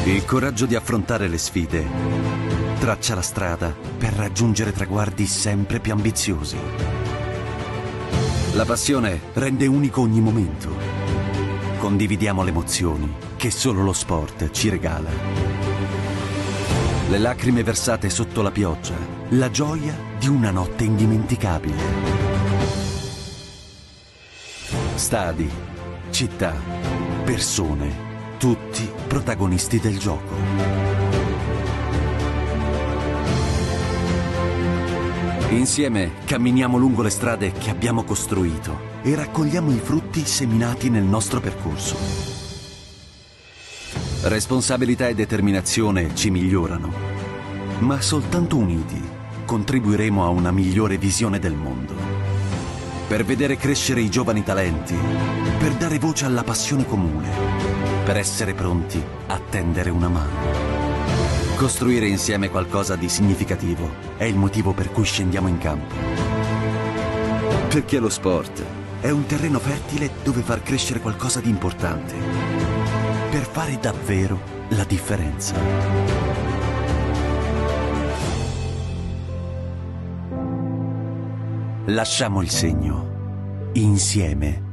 Il coraggio di affrontare le sfide traccia la strada per raggiungere traguardi sempre più ambiziosi. La passione rende unico ogni momento. Condividiamo le emozioni che solo lo sport ci regala. Le lacrime versate sotto la pioggia, la gioia di una notte indimenticabile. Stadi, città, persone, tutti protagonisti del gioco. Insieme camminiamo lungo le strade che abbiamo costruito e raccogliamo i frutti seminati nel nostro percorso. Responsabilità e determinazione ci migliorano, ma soltanto uniti contribuiremo a una migliore visione del mondo. Per vedere crescere i giovani talenti, per dare voce alla passione comune, per essere pronti a tendere una mano. Costruire insieme qualcosa di significativo è il motivo per cui scendiamo in campo. Perché lo sport è un terreno fertile dove far crescere qualcosa di importante, per fare davvero la differenza. Lasciamo il segno, insieme.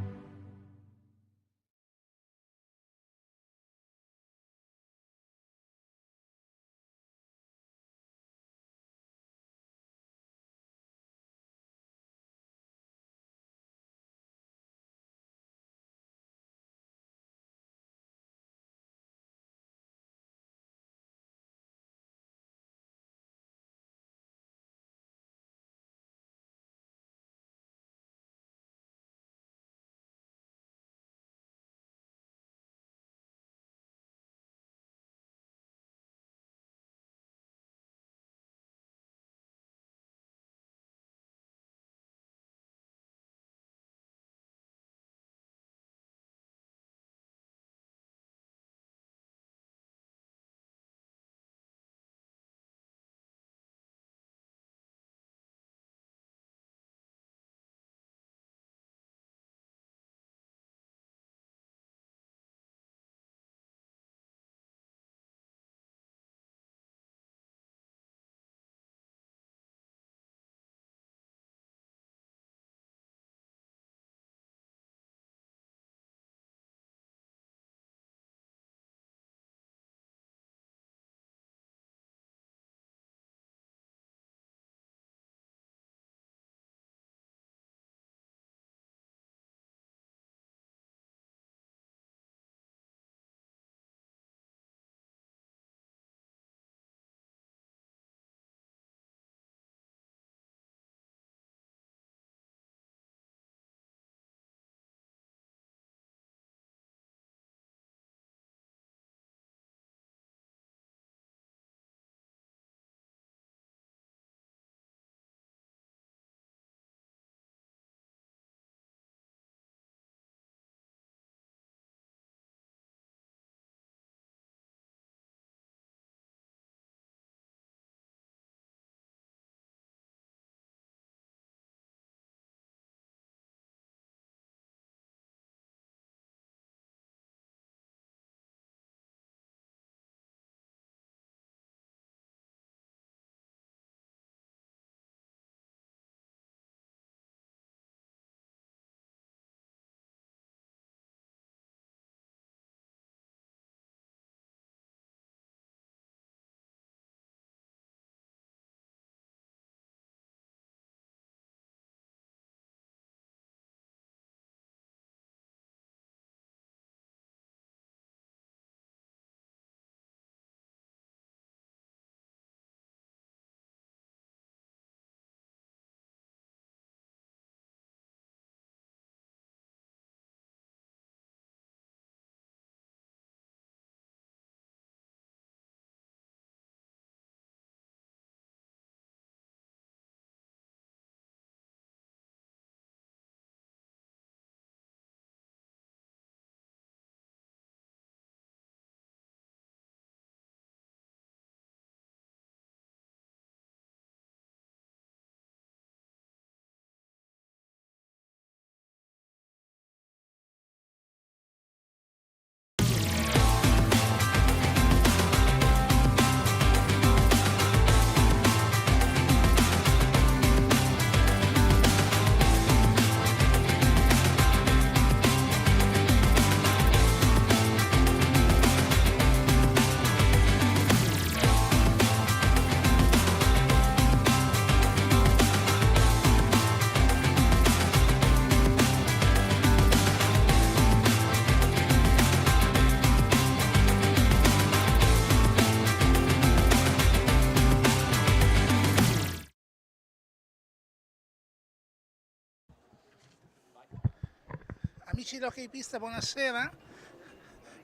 Amici dell'Hockeypista, buonasera.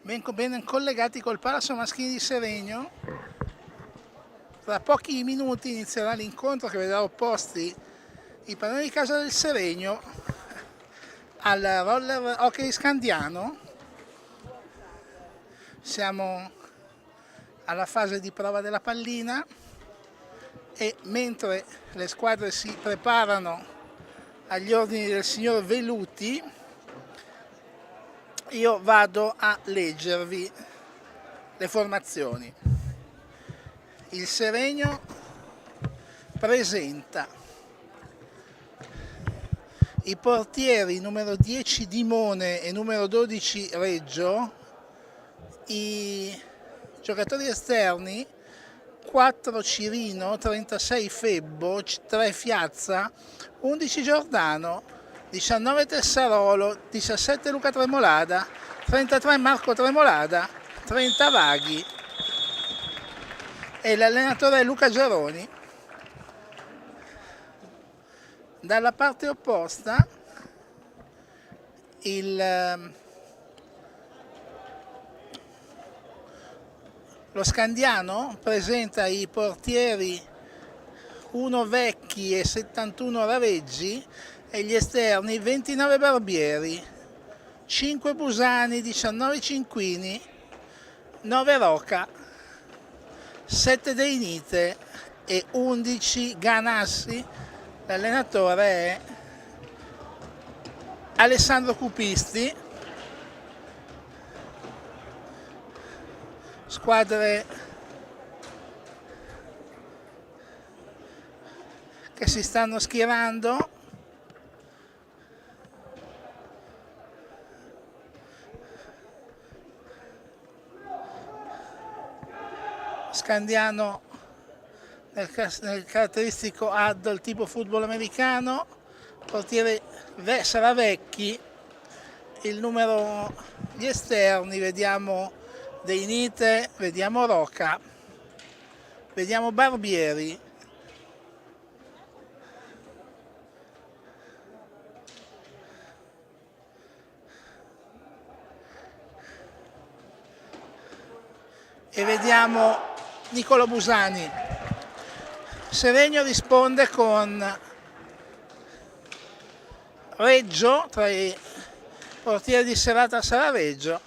Ben collegati col Palazzo Maschini di Seregno. Tra pochi minuti inizierà l'incontro che vedrà opposti i padroni di casa del Seregno al roller hockey Scandiano. Siamo alla fase di prova della pallina e mentre le squadre si preparano agli ordini del signor Veluti, io vado a leggervi le formazioni. Il Seregno presenta i portieri numero 10 Dimone e numero 12 Reggio, i giocatori esterni 4 Cirino, 36 Febbo, 3 Fiazza, 11 Giordano, 19 Tessarolo, 17 Luca Tremolada, 33 Marco Tremolada, 30 Vaghi e l'allenatore è Luca Geroni. Dalla parte opposta lo Scandiano presenta i portieri 1 Vecchi e 71 Raveggi e gli esterni 29 Barbieri, 5 Busani, 19 Cinquini, 9 Roca, 7 Deinite e 11 Ganassi. L'allenatore è Alessandro Cupisti. Squadre che si stanno schierando. Scandiano nel caratteristico huddle tipo football americano, portiere sarà Vecchi, il numero, gli esterni vediamo Deinite, vediamo Roca, vediamo Barbieri, e vediamo Nicolo Busani. Seregno risponde con Reggio, tra i portieri di serata sarà Reggio.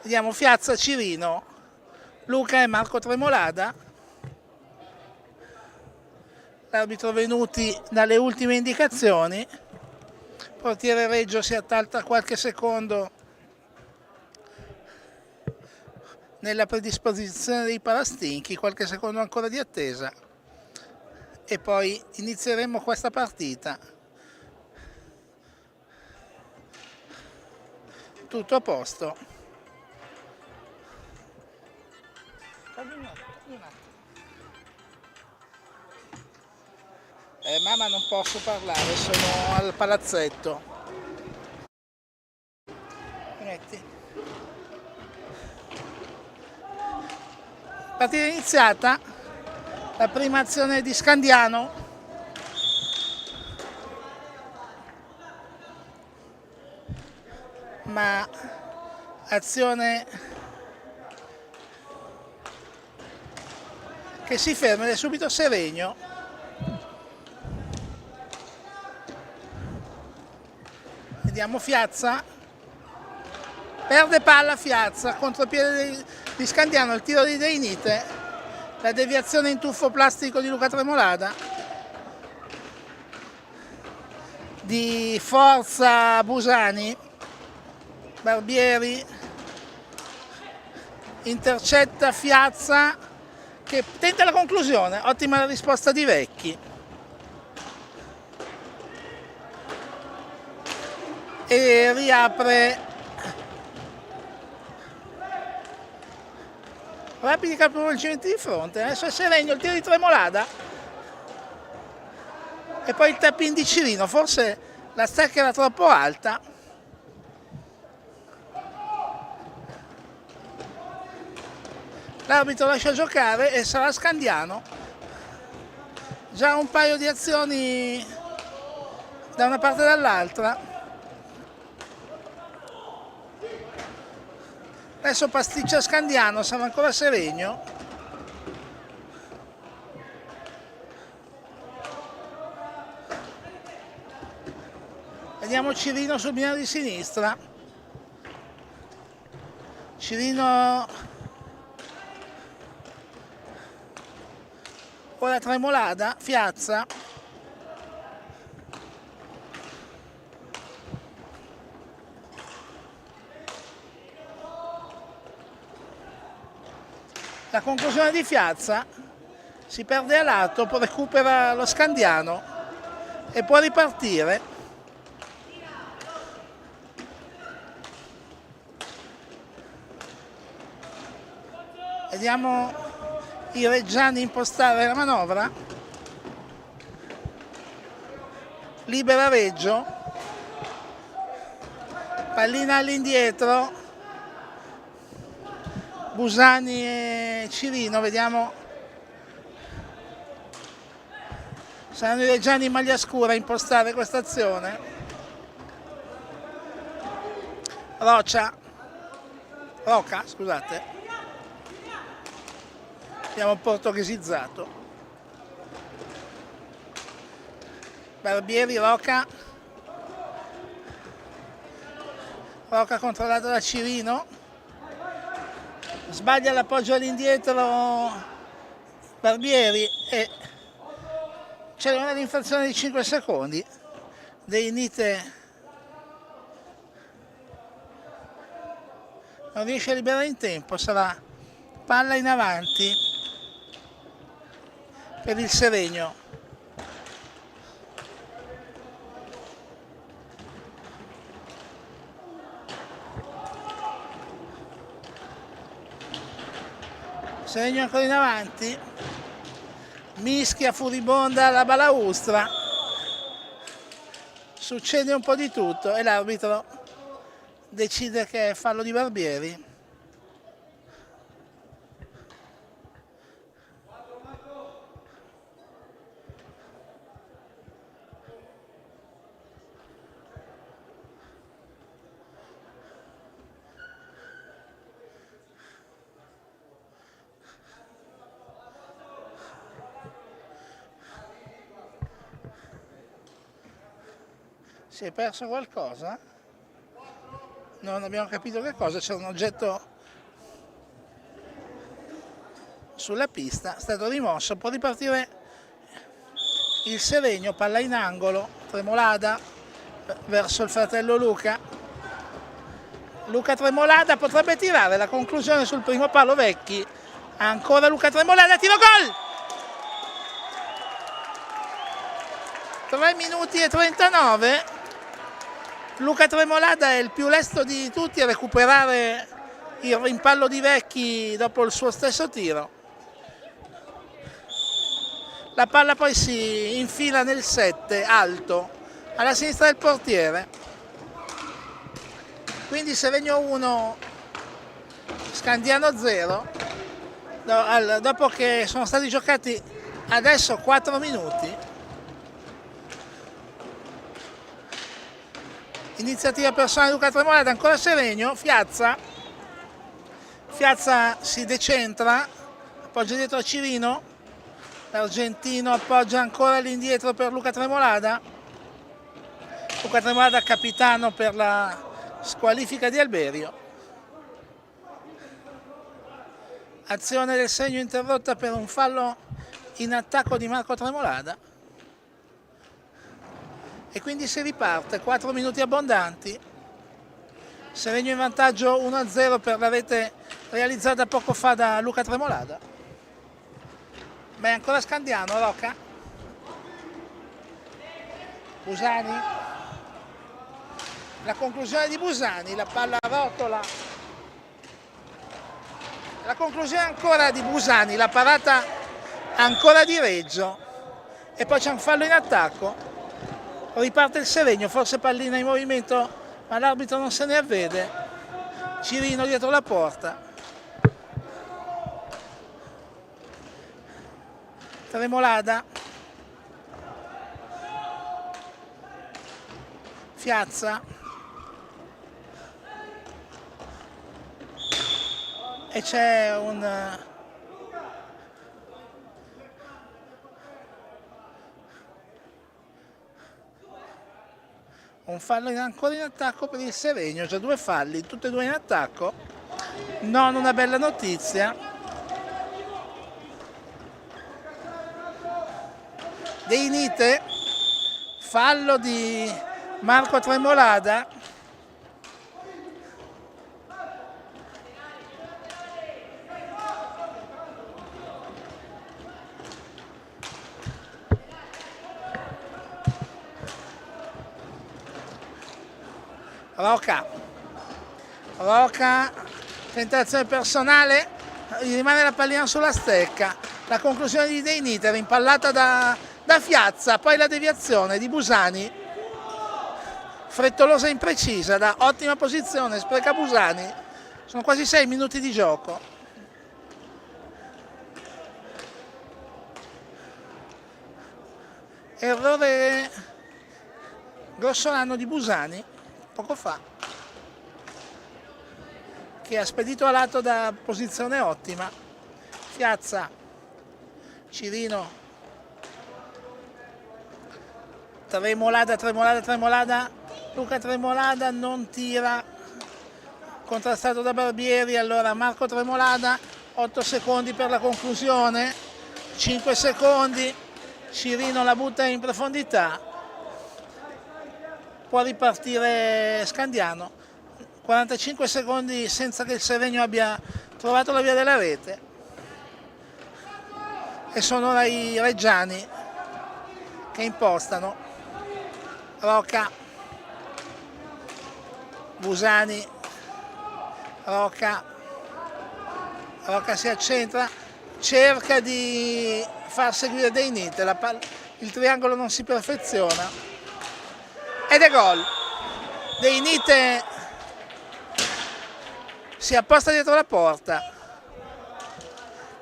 Vediamo Fiazza, Cirino, Luca e Marco Tremolada. L'arbitro Venuti dalle ultime indicazioni. Portiere Reggio si attalta qualche secondo nella predisposizione dei parastinchi, qualche secondo ancora di attesa e poi inizieremo questa partita. Tutto a posto. Mamma, non posso parlare, sono al palazzetto. Metti. Partita iniziata, la prima azione di Scandiano. Ma azione che si ferma ed è subito Seregno. Vediamo Fiazza, perde palla Fiazza, contropiede di Scandiano, il tiro di Deinite, la deviazione in tuffo plastico di Luca Tremolada, di forza Busani, Barbieri intercetta Fiazza che tenta la conclusione, ottima la risposta di Vecchi. E riapre rapidi capovolgimenti di fronte. Adesso è Seregno, il tiro di Tremolada e poi il tap-in di Cirino, forse la stecca era troppo alta. L'arbitro lascia giocare e sarà Scandiano. Già un paio di azioni da una parte e dall'altra. Adesso pasticcia Scandiano, siamo ancora a Seregno. Vediamo Cirino sul binario di sinistra. Cirino ora Tremolada, Fiazza. La conclusione di Fiazza, si perde a lato, poi recupera lo Scandiano e può ripartire. Vediamo i reggiani impostare la manovra. Libera Reggio, pallina all'indietro. Busani e Cirino, vediamo, saranno i reggiani in maglia scura a impostare questa azione. Roca, scusate, abbiamo portoghesizzato. Barbieri, Roca controllato da Cirino. Sbaglia l'appoggio all'indietro Barbieri e c'è una infrazione di 5 secondi. De Nite non riesce a liberare in tempo, sarà palla in avanti per il Seregno. Seregno ancora in avanti, mischia furibonda la balaustra, succede un po' di tutto e l'arbitro decide che è fallo di Barbieri. Si è perso qualcosa? Non abbiamo capito che cosa, c'è un oggetto sulla pista, è stato rimosso, può ripartire il Seregno, palla in angolo, Tremolada verso il fratello Luca. Luca Tremolada potrebbe tirare, la conclusione sul primo palo Vecchi, ancora Luca Tremolada, tiro gol! 3 minuti e 39. Luca Tremolada è il più lesto di tutti a recuperare il rimpallo di Vecchi dopo il suo stesso tiro. La palla poi si infila nel 7 alto alla sinistra del portiere. Quindi Seregno 1, Scandiano 0, dopo che sono stati giocati adesso 4 minuti. Iniziativa personale di Luca Tremolada, ancora Seregno, Fiazza si decentra, appoggia dietro a Cirino, l'argentino appoggia ancora all'indietro per Luca Tremolada. Luca Tremolada capitano per la squalifica di Alberio. Azione del Seregno interrotta per un fallo in attacco di Marco Tremolada. E quindi si riparte, 4 minuti abbondanti. Seregno in vantaggio 1-0 per la rete realizzata poco fa da Luca Tremolada. Beh, ancora Scandiano, Roca. Busani. La conclusione di Busani, la palla rotola. La conclusione ancora di Busani, la parata ancora di Reggio. E poi c'è un fallo in attacco. Riparte il Seregno, forse pallina in movimento, ma l'arbitro non se ne avvede. Cirino dietro la porta. Tremolada. Fiazza. e c'è un fallo ancora in attacco per il Seregno, già 2 falli, tutti e 2 in attacco, non una bella notizia. De Nite, fallo di Marco Tremolada. Rocca, tentazione personale, gli rimane la pallina sulla stecca, la conclusione di De Nite, rimpallata da Fiazza, poi la deviazione di Busani, frettolosa e imprecisa, da ottima posizione, spreca Busani, sono quasi 6 minuti di gioco. Errore grossolano di Busani, poco fa, che ha spedito a lato da posizione ottima. Fiazza, Cirino, Tremolada, Luca Tremolada non tira, contrastato da Barbieri, allora Marco Tremolada, 8 secondi per la conclusione, 5 secondi, Cirino la butta in profondità, può ripartire Scandiano, 45 secondi senza che il Seregno abbia trovato la via della rete, e sono ora i reggiani che impostano. Rocca, Busani, Rocca si accentra, cerca di far seguire De Nite, il triangolo non si perfeziona ed è gol. De Nite si apposta dietro la porta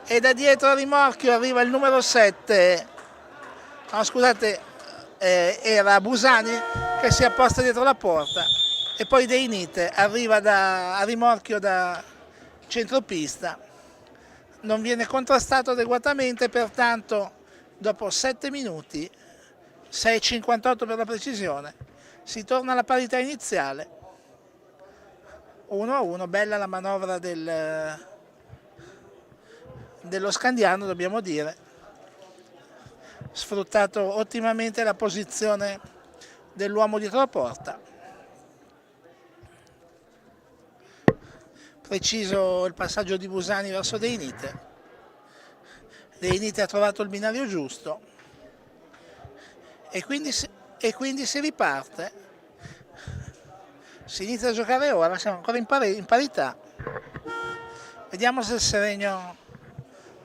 e da dietro a rimorchio arriva il numero 7, no scusate, era Busani che si apposta dietro la porta, e poi De Nite arriva a rimorchio da centropista, non viene contrastato adeguatamente, pertanto dopo 7 minuti, 6,58 per la precisione, si torna alla parità iniziale, 1-1, bella la manovra dello Scandiano, dobbiamo dire, sfruttato ottimamente la posizione dell'uomo dietro la porta. Preciso il passaggio di Busani verso De Nite. De Nite ha trovato il binario giusto e quindi si riparte. Si inizia a giocare ora, siamo ancora in parità. Vediamo se il Seregno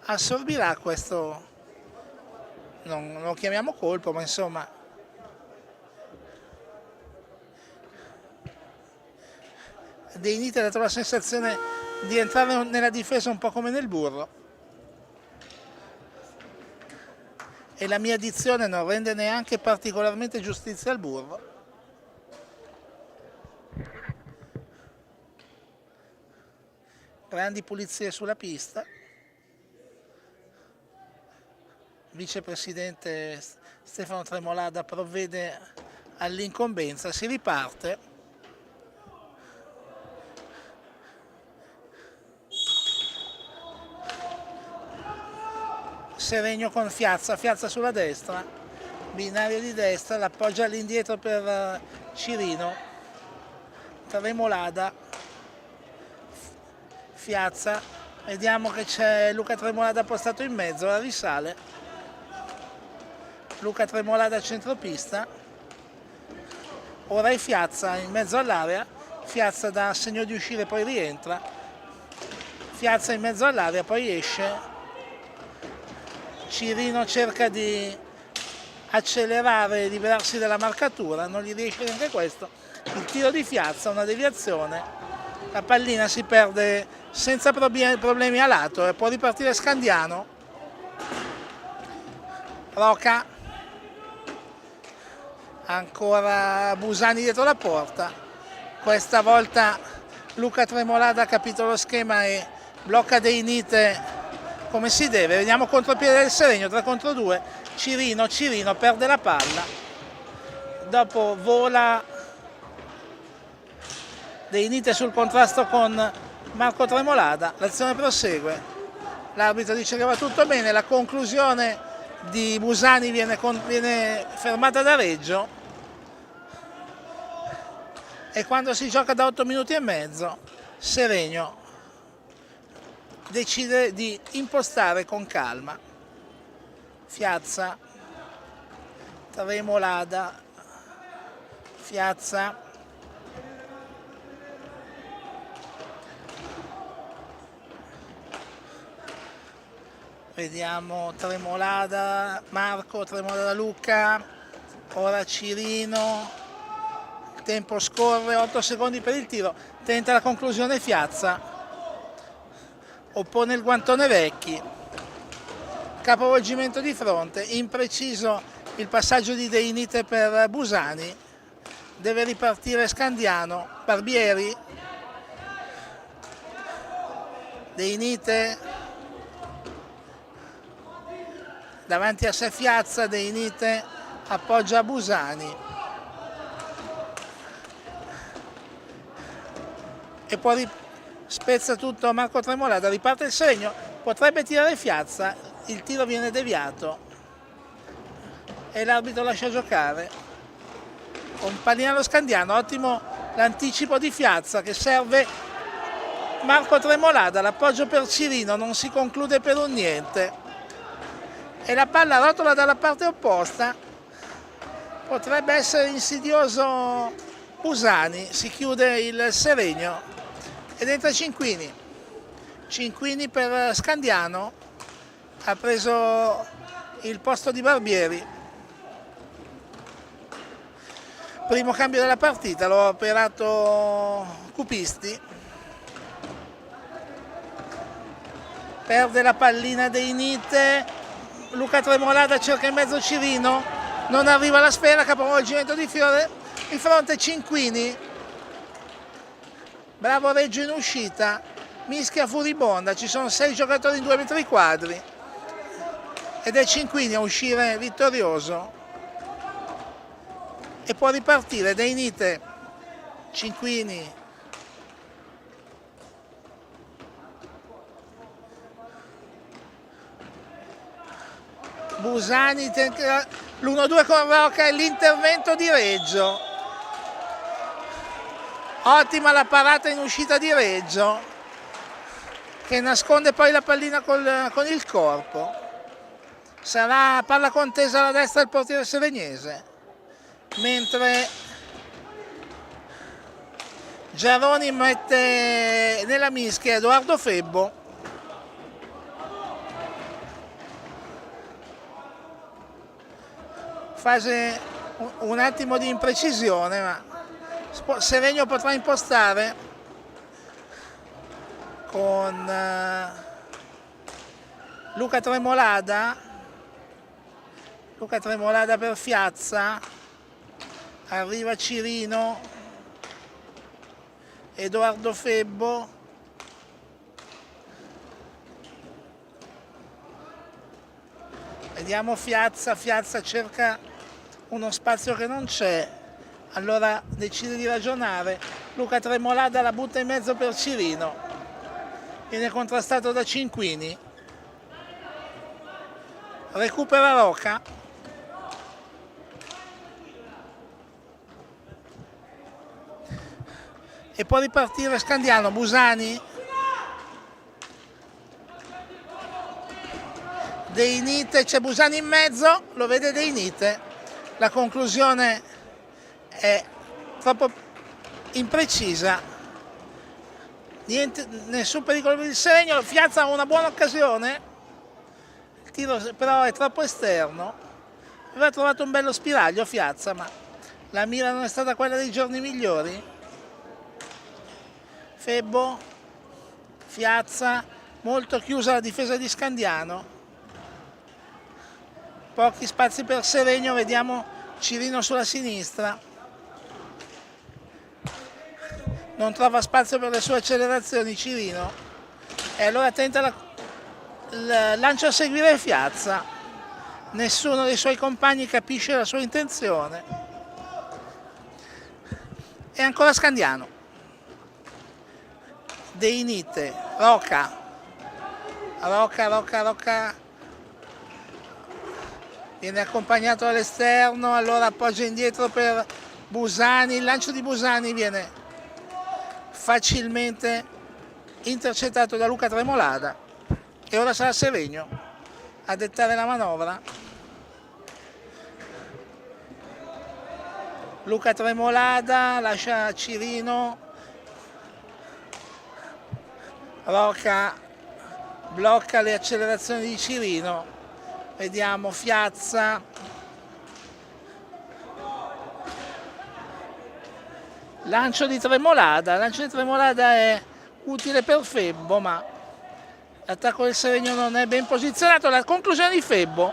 assorbirà questo, non lo chiamiamo colpo, ma insomma De Nite ha dato la sensazione di entrare nella difesa un po' come nel burro, e la mia dizione non rende neanche particolarmente giustizia al burro. Grandi pulizie sulla pista. Vicepresidente Stefano Tremolada provvede all'incombenza, si riparte. Seregno con Fiazza sulla destra, binario di destra, l'appoggia all'indietro per Cirino, Tremolada, Fiazza, vediamo che c'è Luca Tremolada postato in mezzo, la risale, Luca Tremolada centropista, ora è Fiazza in mezzo all'area, Fiazza dà segno di uscire poi rientra, Fiazza in mezzo all'area poi esce, Cirino cerca di accelerare e liberarsi dalla marcatura, non gli riesce neanche questo, il tiro di Fiazza, una deviazione, la pallina si perde senza problemi a lato e può ripartire Scandiano. Rocca, ancora Busani dietro la porta, questa volta Luca Tremolada ha capito lo schema e blocca De Inite come si deve, vediamo contropiede del Seregno, 3 contro 2, Cirino perde la palla, dopo vola De Inite sul contrasto con Marco Tremolada, l'azione prosegue, l'arbitro dice che va tutto bene, la conclusione di Busani viene fermata da Reggio e quando si gioca da 8 minuti e mezzo Seregno decide di impostare con calma. Fiazza, Tremolada, Fiazza, vediamo Tremolada, Marco, Tremolada Luca, ora Cirino, il tempo scorre, 8 secondi per il tiro, tenta la conclusione Fiazza, oppone il guantone Vecchi, capovolgimento di fronte, impreciso il passaggio di De Inite per Busani, deve ripartire Scandiano, Barbieri, De Inite, davanti a sé Fiazza, De Inite appoggia Busani e poi spezza tutto Marco Tremolada, riparte il Seregno, potrebbe tirare Fiazza, il tiro viene deviato e l'arbitro lascia giocare con pallina allo Scandiano, ottimo l'anticipo di Fiazza che serve Marco Tremolada, l'appoggio per Cirino non si conclude per un niente e la palla rotola dalla parte opposta, potrebbe essere insidioso Busani, si chiude il Seregno ed entra Cinquini per Scandiano, ha preso il posto di Barbieri, primo cambio della partita, l'ha operato Cupisti, perde la pallina De Inite, Luca Tremolada cerca in mezzo Cirino, non arriva la sfera, capovolgimento di fronte Cinquini, bravo Reggio in uscita, mischia furibonda, ci sono 6 giocatori in 2 metri quadri ed è Cinquini a uscire vittorioso e può ripartire De Inite, Cinquini, Busani, l'1-2 con Rocca e l'intervento di Reggio. Ottima la parata in uscita di Reggio che nasconde poi la pallina con il corpo. Sarà palla contesa alla destra del portiere seregnese, mentre Giaroni mette nella mischia Edoardo Febbo. Fase un attimo di imprecisione, ma Seregno potrà impostare con Luca Tremolada per Fiazza, arriva Cirino, Edoardo Febbo, vediamo Fiazza cerca uno spazio che non c'è, allora decide di ragionare, Luca Tremolada la butta in mezzo per Cirino, viene contrastato da Cinquini, recupera Rocca, e può ripartire Scandiano, Busani, De Inite, c'è Busani in mezzo, lo vede De Inite, la conclusione è troppo imprecisa, nessun pericolo per il Seregno, Fiazza ha una buona occasione, il tiro però è troppo esterno, aveva trovato un bello spiraglio Fiazza, ma la mira non è stata quella dei giorni migliori. Febbo, Fiazza, molto chiusa la difesa di Scandiano, pochi spazi per Seregno, vediamo Cirino sulla sinistra, non trova spazio per le sue accelerazioni Cirino, e allora tenta lancio a seguire Fiazza, nessuno dei suoi compagni capisce la sua intenzione, e ancora Scandiano, Deinite, Roca, viene accompagnato all'esterno, allora appoggia indietro per Busani, il lancio di Busani viene facilmente intercettato da Luca Tremolada e ora sarà Seregno a dettare la manovra. Luca Tremolada lascia Cirino, Roca blocca le accelerazioni di Cirino, vediamo Fiazza, lancio di Tremolada è utile per Febbo, ma l'attacco del Seregno non è ben posizionato. La conclusione di Febbo,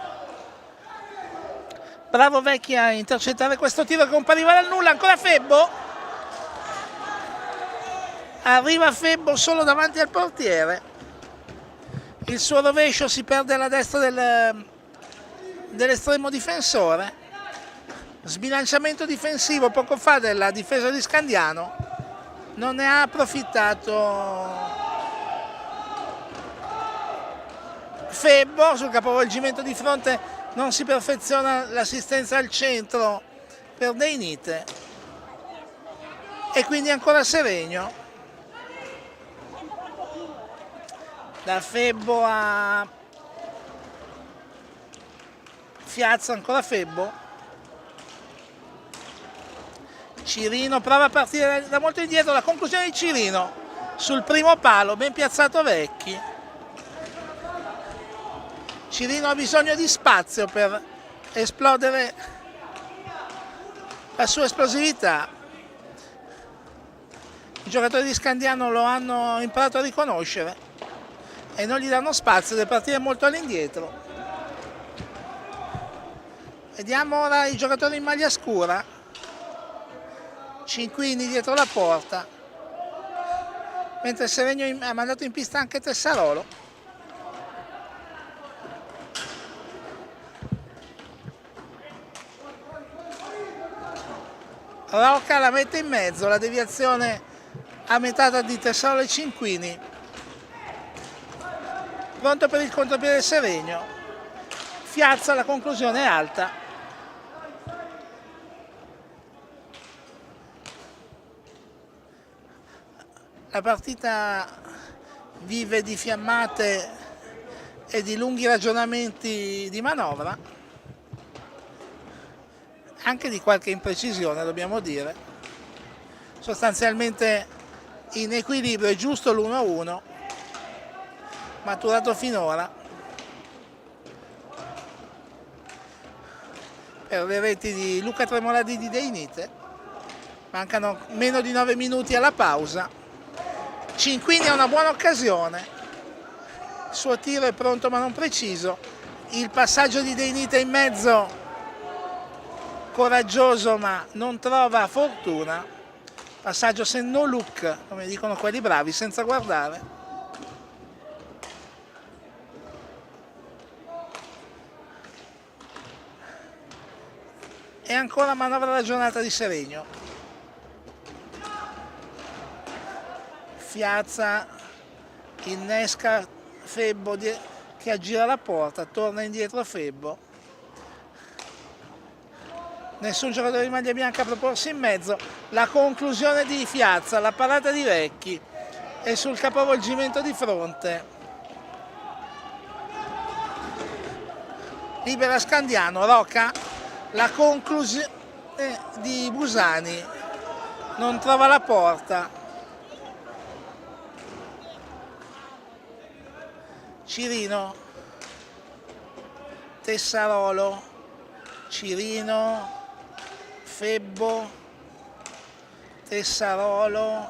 bravo Vecchi a intercettare questo tiro che compariva dal nulla, ancora Febbo, arriva Febbo solo davanti al portiere, il suo rovescio si perde alla destra dell'estremo difensore, sbilanciamento difensivo poco fa della difesa di Scandiano, non ne ha approfittato Febbo. Sul capovolgimento di fronte non si perfeziona l'assistenza al centro per Deinite e quindi ancora Seregno. Da Febbo a Fiazza, ancora Febbo, Cirino prova a partire da molto indietro, la conclusione di Cirino sul primo palo, ben piazzato Vecchi. Cirino ha bisogno di spazio per esplodere la sua esplosività. I giocatori di Scandiano lo hanno imparato a riconoscere e non gli danno spazio, deve partire molto all'indietro. Vediamo ora i giocatori in maglia scura, Cinquini dietro la porta, mentre Seregno ha mandato in pista anche Tessarolo. Rocca la mette in mezzo, la deviazione a metà di Tessarolo e Cinquini, pronto per il contropiede del Seregno. Fiazza, la conclusione è alta. La partita vive di fiammate e di lunghi ragionamenti di manovra, anche di qualche imprecisione dobbiamo dire. Sostanzialmente in equilibrio, è giusto l'1-1 maturato finora per le reti di Luca Tremolada e di Deinite. Mancano meno di 9 minuti alla pausa. Cinquini ha una buona occasione, il suo tiro è pronto ma non preciso, il passaggio di Deinite in mezzo coraggioso ma non trova fortuna, passaggio se no look, come dicono quelli bravi, senza guardare. E ancora manovra ragionata di Seregno. Fiazza innesca Febbo che aggira la porta, torna indietro Febbo. Nessun giocatore di maglia bianca a proporsi in mezzo. La conclusione di Fiazza, la parata di Vecchi e sul capovolgimento di fronte. Libera Scandiano, Roca, la conclusione di Busani, non trova la porta. Cirino, Tessarolo, Cirino, Febbo, Tessarolo,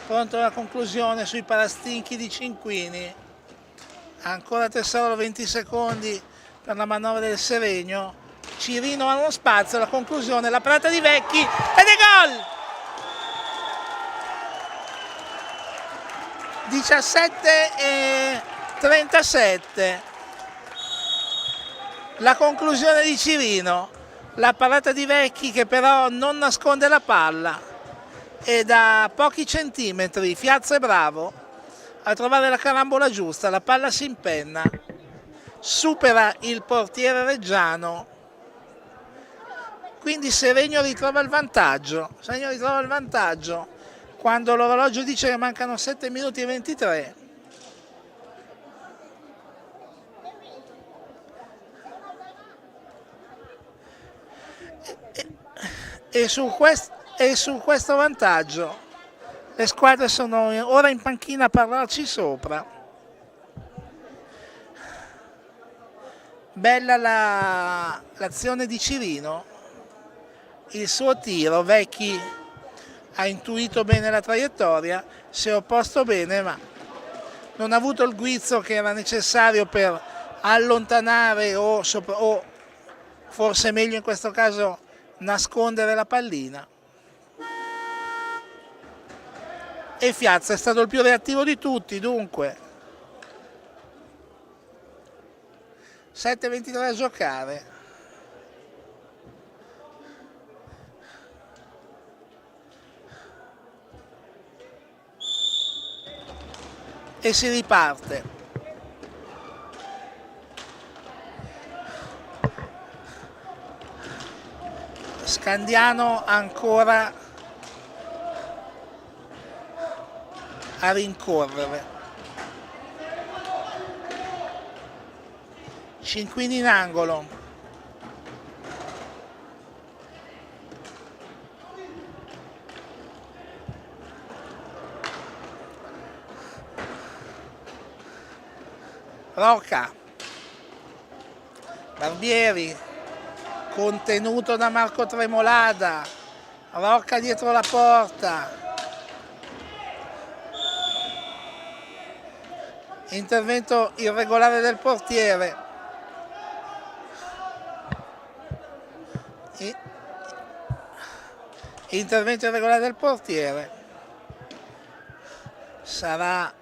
pronto alla conclusione sui parastinchi di Cinquini, ancora Tessarolo, 20 secondi per la manovra del Seregno, Cirino ha uno spazio, la conclusione, la parata di Vecchi ed è gol! 17:37. La conclusione di Cirino, la parata di Vecchi che però non nasconde la palla e da pochi centimetri Fiazza è bravo a trovare la carambola giusta, la palla si impenna, supera il portiere reggiano, quindi Seregno ritrova il vantaggio. Seregno ritrova il vantaggio quando l'orologio dice che mancano 7 minuti e 23. E su questo vantaggio le squadre sono ora in panchina a parlarci sopra. Bella l'azione di Cirino, il suo tiro. Vecchi ha intuito bene la traiettoria, si è opposto bene, ma non ha avuto il guizzo che era necessario per allontanare o forse meglio in questo caso nascondere la pallina. E Fiazza è stato il più reattivo di tutti, dunque 7:23 a giocare. E si riparte. Scandiano ancora a rincorrere. Cinquini in angolo. Rocca. Barbieri. Contenuto da Marco Tremolada. Rocca dietro la porta. Intervento irregolare del portiere. Intervento irregolare del portiere. Sarà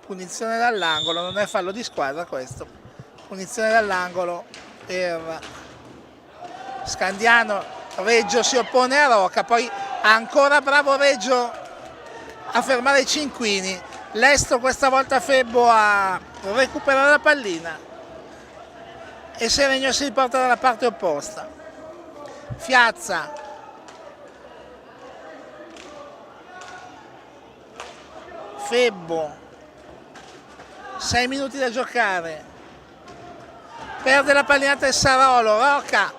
punizione dall'angolo, non è fallo di squadra questo. Punizione dall'angolo per Scandiano. Reggio si oppone a Rocca, poi ancora bravo Reggio a fermare Cinquini. Lesto questa volta Febbo a recuperare la pallina e Seregno si riporta dalla parte opposta. Fiazza. Febbo. 6 minuti da giocare. Perde la pallina Tessarolo. Rocca.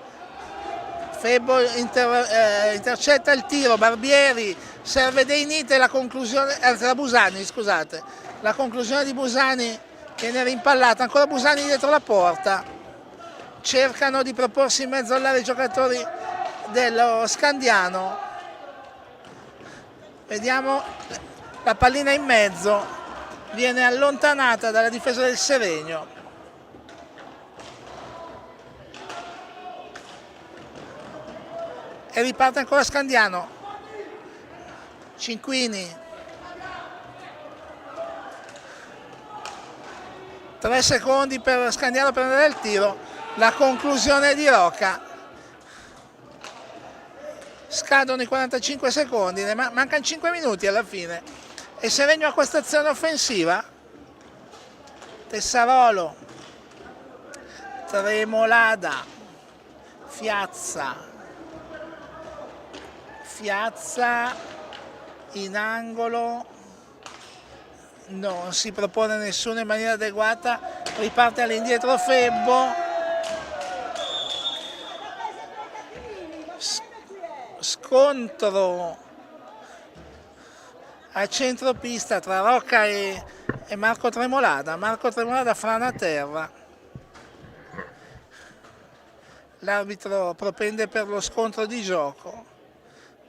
Febbo intercetta il tiro. Barbieri. Serve dei Nite, la conclusione, la Busani, scusate. La conclusione di Busani viene rimpallata. Ancora Busani dietro la porta. Cercano di proporsi in mezzo all'area i giocatori dello Scandiano. Vediamo la pallina in mezzo. Viene allontanata dalla difesa del Seregno. E riparte ancora Scandiano. Cinquini. 3 secondi per Scandiano per prendere il tiro. La conclusione di Rocca. Scadono i 45 secondi, mancano 5 minuti alla fine. E Seregno ha questa azione offensiva. Tessarolo. Tremolada. Fiazza. Fiazza in angolo. Non si propone nessuno in maniera adeguata. Riparte all'indietro Febbo. Scontro a centropista tra Rocca e Marco Tremolada. Marco Tremolada frana a terra. L'arbitro propende per lo scontro di gioco.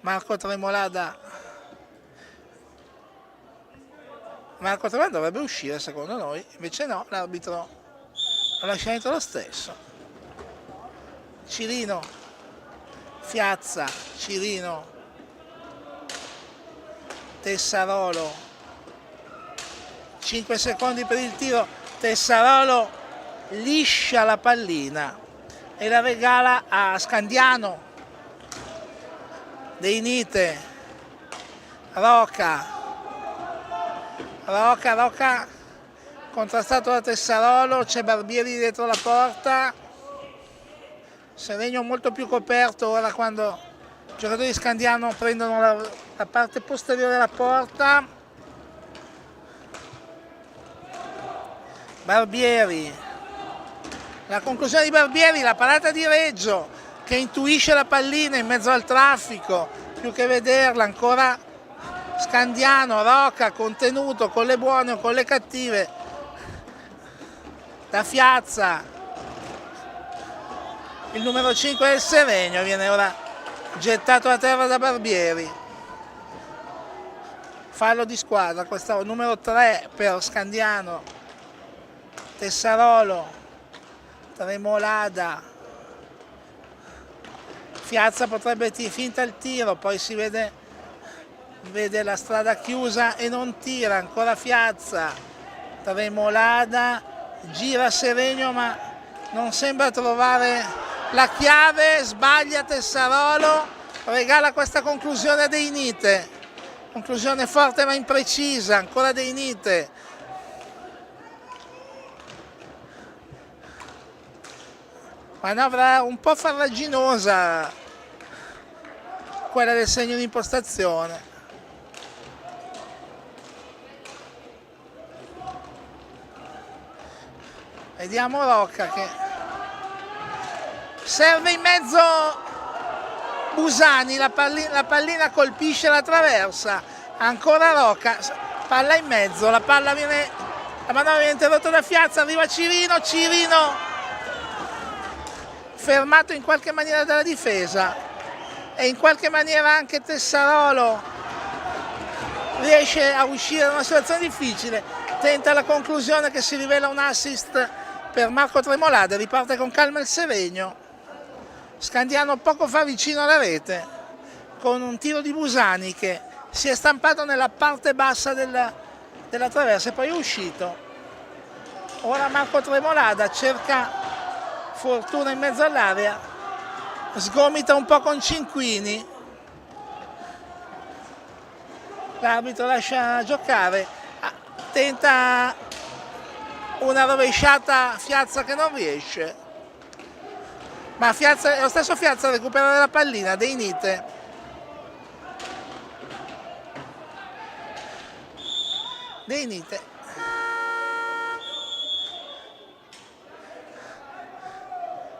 Marco Tremolada dovrebbe uscire secondo noi, invece no, l'arbitro lo lascia dentro lo stesso. Cirino. Fiazza, Cirino, Tessarolo, 5 secondi per il tiro, Tessarolo liscia la pallina e la regala a Scandiano. De Inite, Roca, contrastato da Tessarolo, c'è Barbieri dietro la porta, Seregno molto più coperto ora quando i giocatori di Scandiano prendono la parte posteriore della porta. Barbieri, la conclusione di Barbieri, la parata di Reggio che intuisce la pallina in mezzo al traffico, più che vederla. Ancora Scandiano, Roca contenuto con le buone o con le cattive da Fiazza. Il numero 5 del Seregno viene ora gettato a terra da Barbieri. Fallo di squadra, questo numero 3 per Scandiano. Tessarolo, Tremolada, Fiazza potrebbe finta il tiro, poi si vede la strada chiusa e non tira. Ancora Fiazza, Tremolada, gira Seregno ma non sembra trovare la chiave, sbaglia Tessarolo, regala questa conclusione a De Inite, conclusione forte ma imprecisa. Ancora De Inite, manovra un po' farraginosa quella del segno di impostazione. Vediamo Rocca che serve in mezzo Busani, la pallina colpisce la traversa, ancora Rocca, palla in mezzo, la manovra viene interrotta da Fiazza, arriva Cirino, fermato in qualche maniera dalla difesa e in qualche maniera anche Tessarolo riesce a uscire da una situazione difficile, tenta la conclusione che si rivela un assist per Marco Tremolada, riparte con calma il Seregno. Scandiano poco fa vicino alla rete con un tiro di Busani che si è stampato nella parte bassa della traversa e poi è uscito. Ora Marco Tremolada cerca fortuna in mezzo all'area, sgomita un po' con Cinquini, l'arbitro lascia giocare, tenta una rovesciata Fiazza che non riesce, ma è lo stesso Fiazza a recuperare la pallina. De Inite,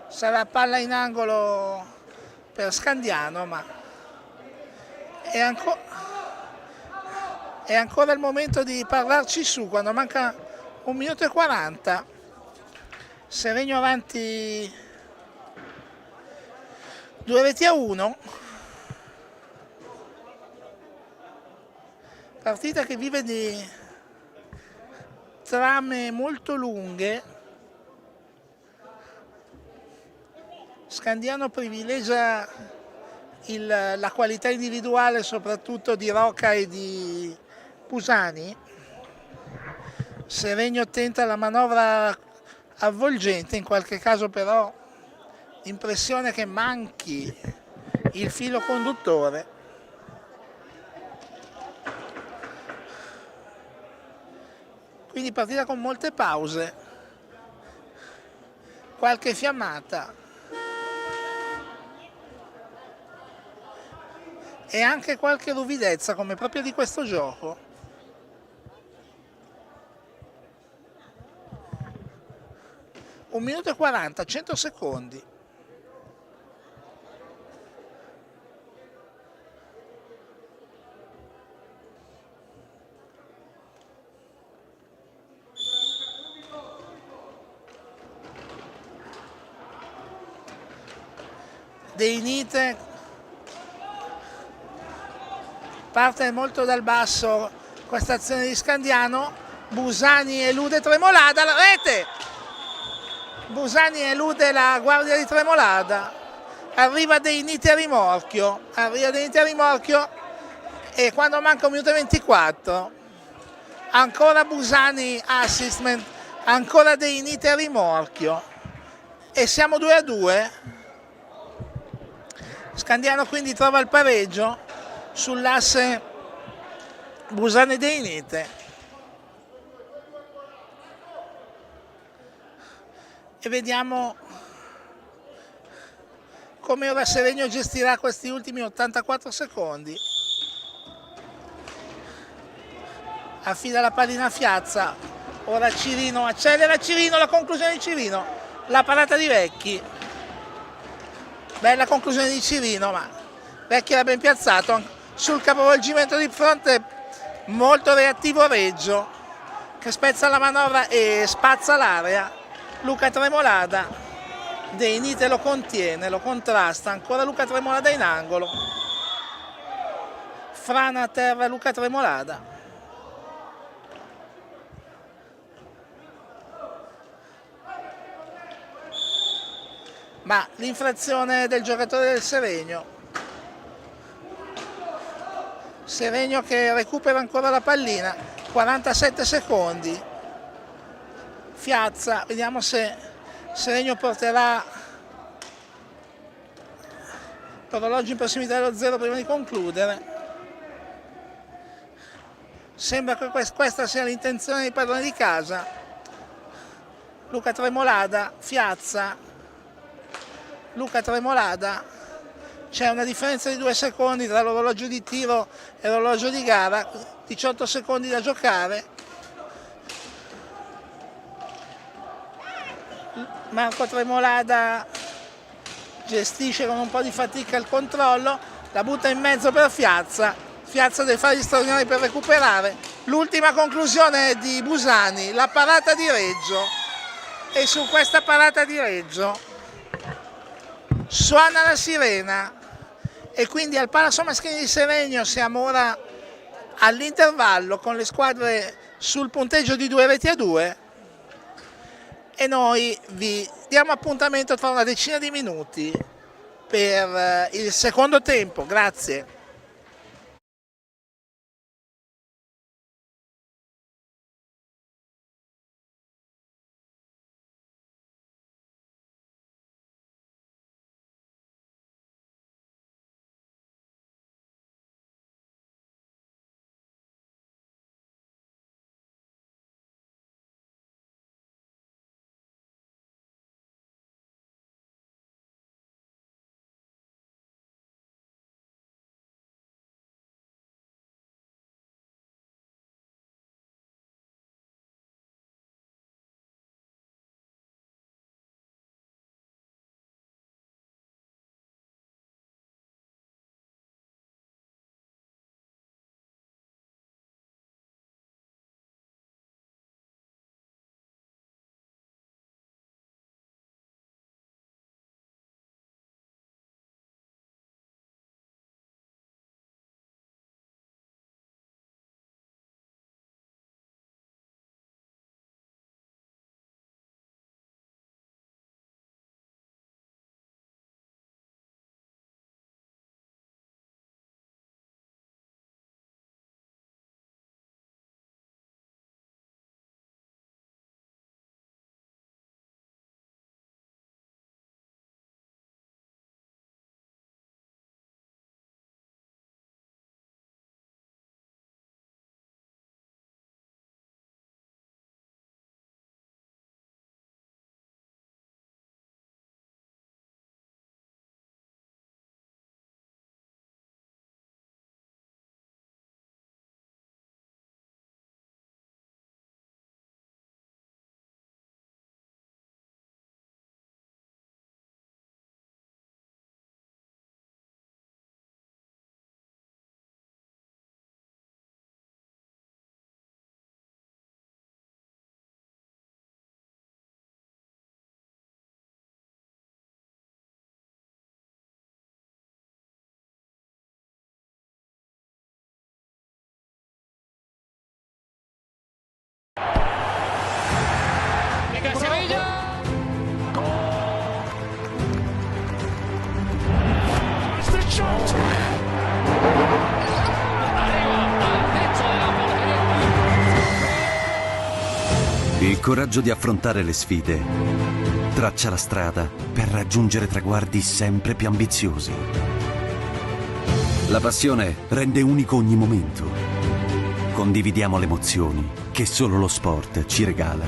sarà palla in angolo per Scandiano, ma è ancora il momento di parlarci su quando manca 1 minuto e 40. Seregno avanti 2-1, partita che vive di trame molto lunghe. Scandiano privilegia la qualità individuale soprattutto di Roca e di Busani. Seregno tenta la manovra avvolgente, in qualche caso però l'impressione che manchi il filo conduttore. Quindi partita con molte pause, qualche fiammata e anche qualche ruvidezza come proprio di questo gioco. Un minuto e 40, 100 secondi. De Inite parte molto dal basso questa azione di Scandiano. Busani elude Tremolada, la rete! Busani elude la guardia di Tremolada arriva dei Nite a rimorchio, e quando manca 1 minuto e 24 ancora Busani assistment, ancora dei Nite a rimorchio e siamo 2-2. Scandiano quindi trova il pareggio sull'asse Busani dei Nite e vediamo come ora Seregno gestirà questi ultimi 84 secondi. Affida la pallina a Fiazza, ora Cirino, accelera Cirino, la conclusione di Cirino, la parata di Vecchi, bella conclusione di Cirino, ma Vecchi era ben piazzato, sul capovolgimento di fronte molto reattivo Reggio, che spezza la manovra e spazza l'area. Luca Tremolada, De Nite lo contiene, lo contrasta, ancora Luca Tremolada in angolo, frana a terra Luca Tremolada. Ma l'infrazione del giocatore del Seregno che recupera ancora la pallina, 47 secondi, Fiazza, vediamo se Seregno porterà l'orologio in prossimità dello 0 prima di concludere. Sembra che questa sia l'intenzione dei padroni di casa. Luca Tremolada, Fiazza, Luca Tremolada, c'è una differenza di 2 secondi tra l'orologio di tiro e l'orologio di gara, 18 secondi da giocare. Marco Tremolada gestisce con un po' di fatica il controllo, la butta in mezzo per Fiazza, Fiazza deve fare gli straordinari per recuperare. L'ultima conclusione di Busani, la parata di Reggio, e su questa parata di Reggio suona la sirena e quindi al Palazzo Maschini di Seregno siamo ora all'intervallo con le squadre sul punteggio di 2-2 e noi vi diamo appuntamento tra una decina di minuti per il secondo tempo. Grazie. Il coraggio di affrontare le sfide traccia la strada per raggiungere traguardi sempre più ambiziosi. La passione rende unico ogni momento. Condividiamo le emozioni che solo lo sport ci regala.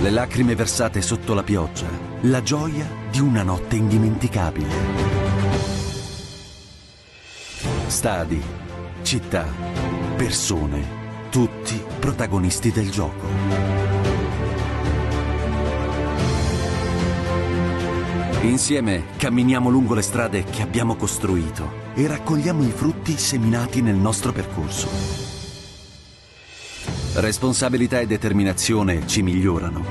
Le lacrime versate sotto la pioggia, la gioia di una notte indimenticabile. Stadi, città, persone, tutti protagonisti del gioco. Insieme camminiamo lungo le strade che abbiamo costruito e raccogliamo i frutti seminati nel nostro percorso. Responsabilità e determinazione ci migliorano,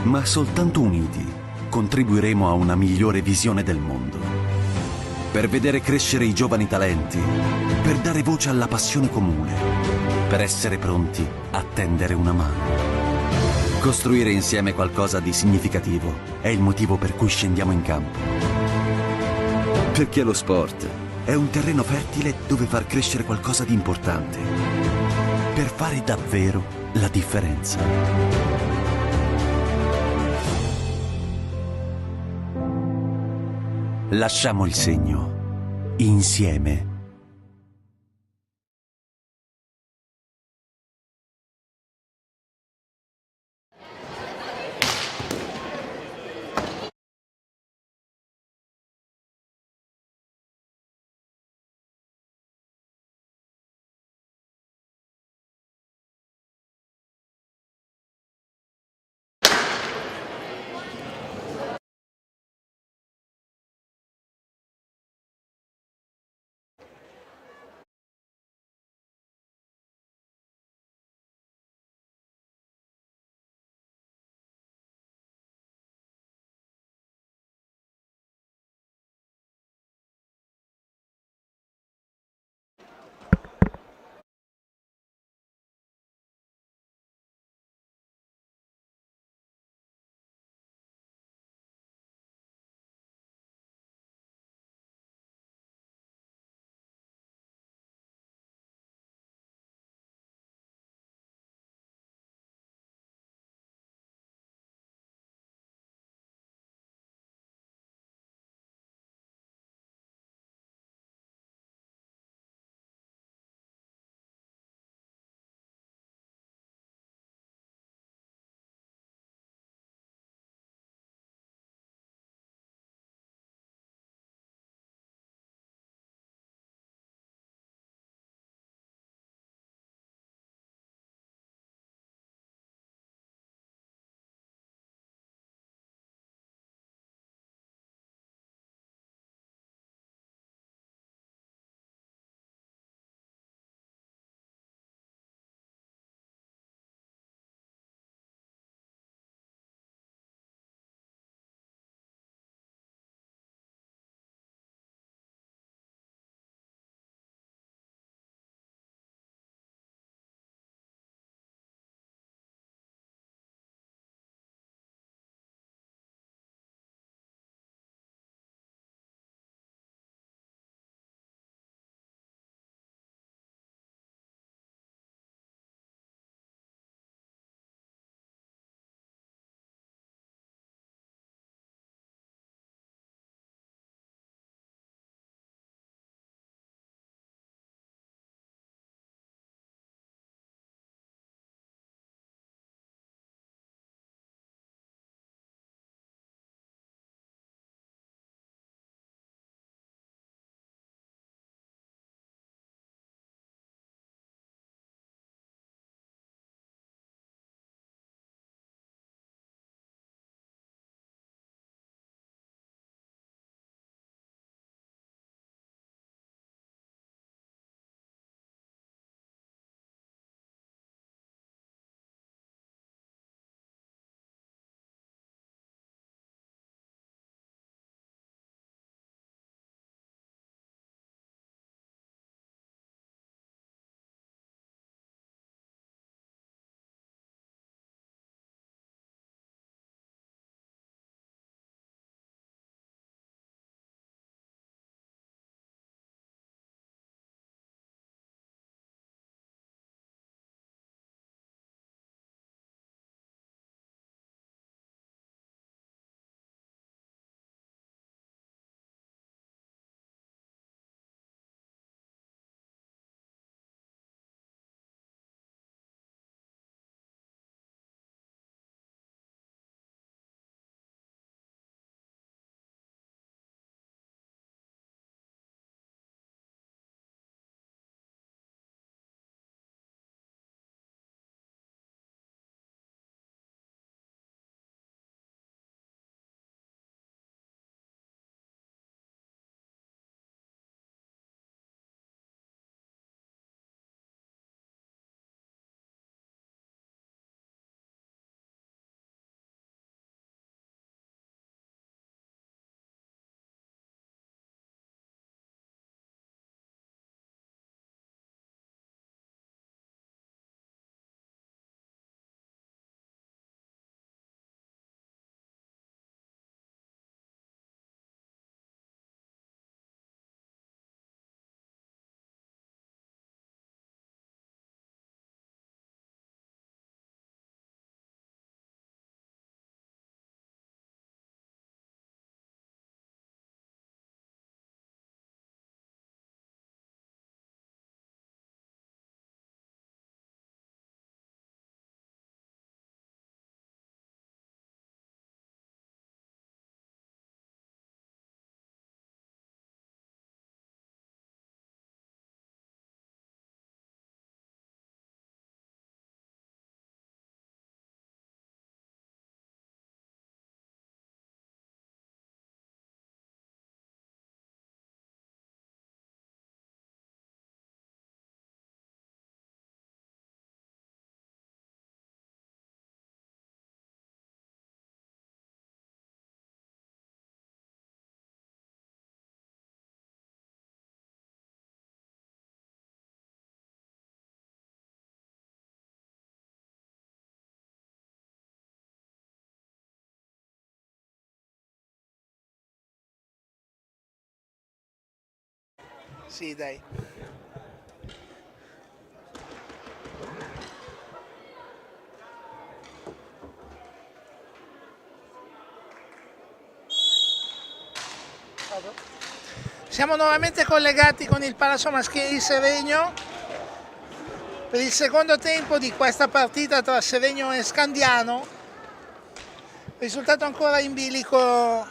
ma soltanto uniti contribuiremo a una migliore visione del mondo. Per vedere crescere i giovani talenti, per dare voce alla passione comune, per essere pronti a tendere una mano. Costruire insieme qualcosa di significativo è il motivo per cui scendiamo in campo. Perché lo sport è un terreno fertile dove far crescere qualcosa di importante, per fare davvero la differenza. Lasciamo il segno, insieme. Sì, dai. Siamo nuovamente collegati con il Palazzo Maschile di Seregno per il secondo tempo di questa partita tra Seregno e Scandiano. Risultato ancora in bilico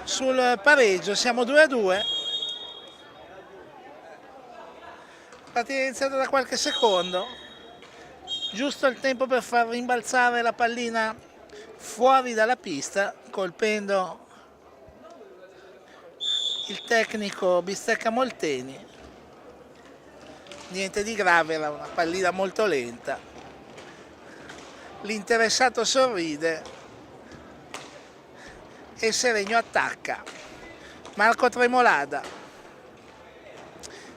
sul pareggio, siamo 2-2. La partita è iniziata da qualche secondo, giusto il tempo per far rimbalzare la pallina fuori dalla pista, colpendo il tecnico Bistecca Molteni. Niente di grave, era una pallina molto lenta. L'interessato sorride e Seregno attacca. Marco Tremolada,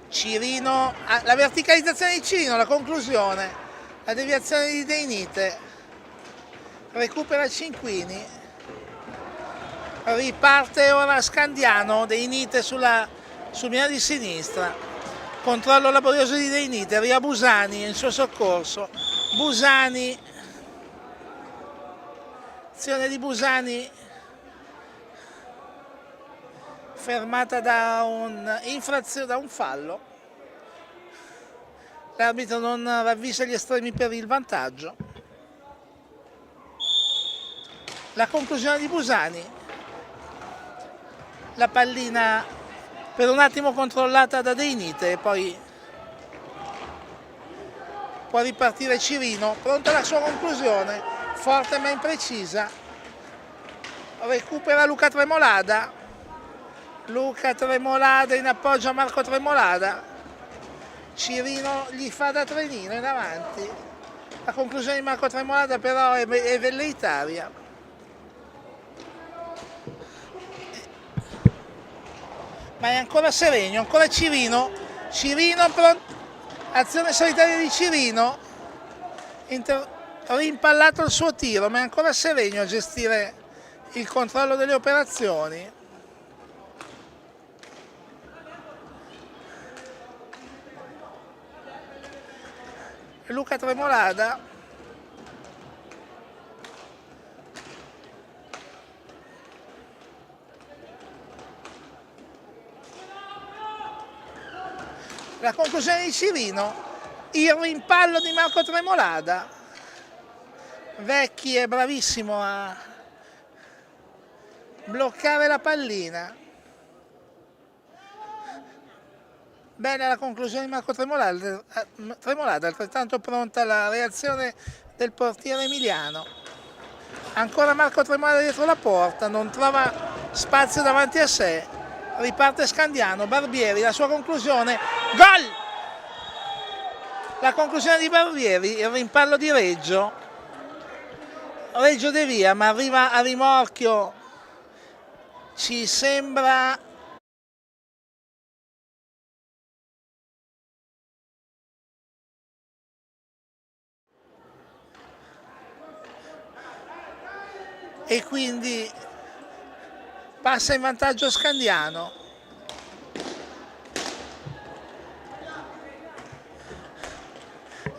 Cirino, la verticalizzazione di Cirino, la conclusione, la deviazione di Deinite, recupera Cinquini. Riparte ora Scandiano, Deinite sul binario di sinistra, controllo laborioso di Deinite, arriva Busani in suo soccorso, Busani, azione di Busani fermata da un fallo, l'arbitro non ravvisa gli estremi per il vantaggio, la conclusione di Busani. La pallina per un attimo controllata da Deinite e poi può ripartire Cirino, pronta alla sua conclusione, forte ma imprecisa, recupera Luca Tremolada, in appoggio a Marco Tremolada, Cirino gli fa da trenino in avanti, la conclusione di Marco Tremolada però è velleitaria. Ma è ancora Seregno, ancora Cirino pronto, azione solitaria di Cirino, rimpallato il suo tiro, ma è ancora Seregno a gestire il controllo delle operazioni. Luca Tremolada, la conclusione di Cirino, il rimpallo di Marco Tremolada, Vecchi è bravissimo a bloccare la pallina, bella la conclusione di Marco Tremolada, altrettanto pronta la reazione del portiere emiliano, ancora Marco Tremolada dietro la porta, non trova spazio davanti a sé, riparte Scandiano, Barbieri, la sua conclusione, gol! La conclusione di Barbieri, il rimpallo di Reggio devia, ma arriva a rimorchio, ci sembra e quindi passa in vantaggio Scandiano.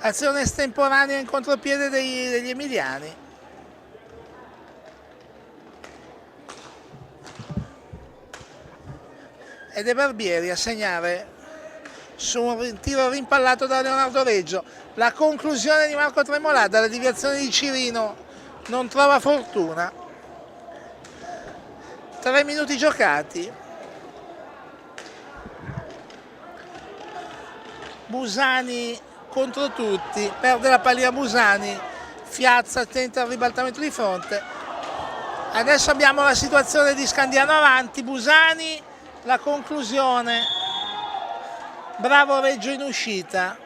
Azione estemporanea in contropiede degli emiliani. Ed è Barbieri a segnare su un tiro rimpallato da Leonardo Reggio. La conclusione di Marco Tremolada, la deviazione di Cirino non trova fortuna. 3 minuti giocati. Busani contro tutti, perde la pallina Busani, Fiazza tenta il ribaltamento di fronte. Adesso abbiamo la situazione di Scandiano avanti, Busani, la conclusione, bravo Reggio in uscita,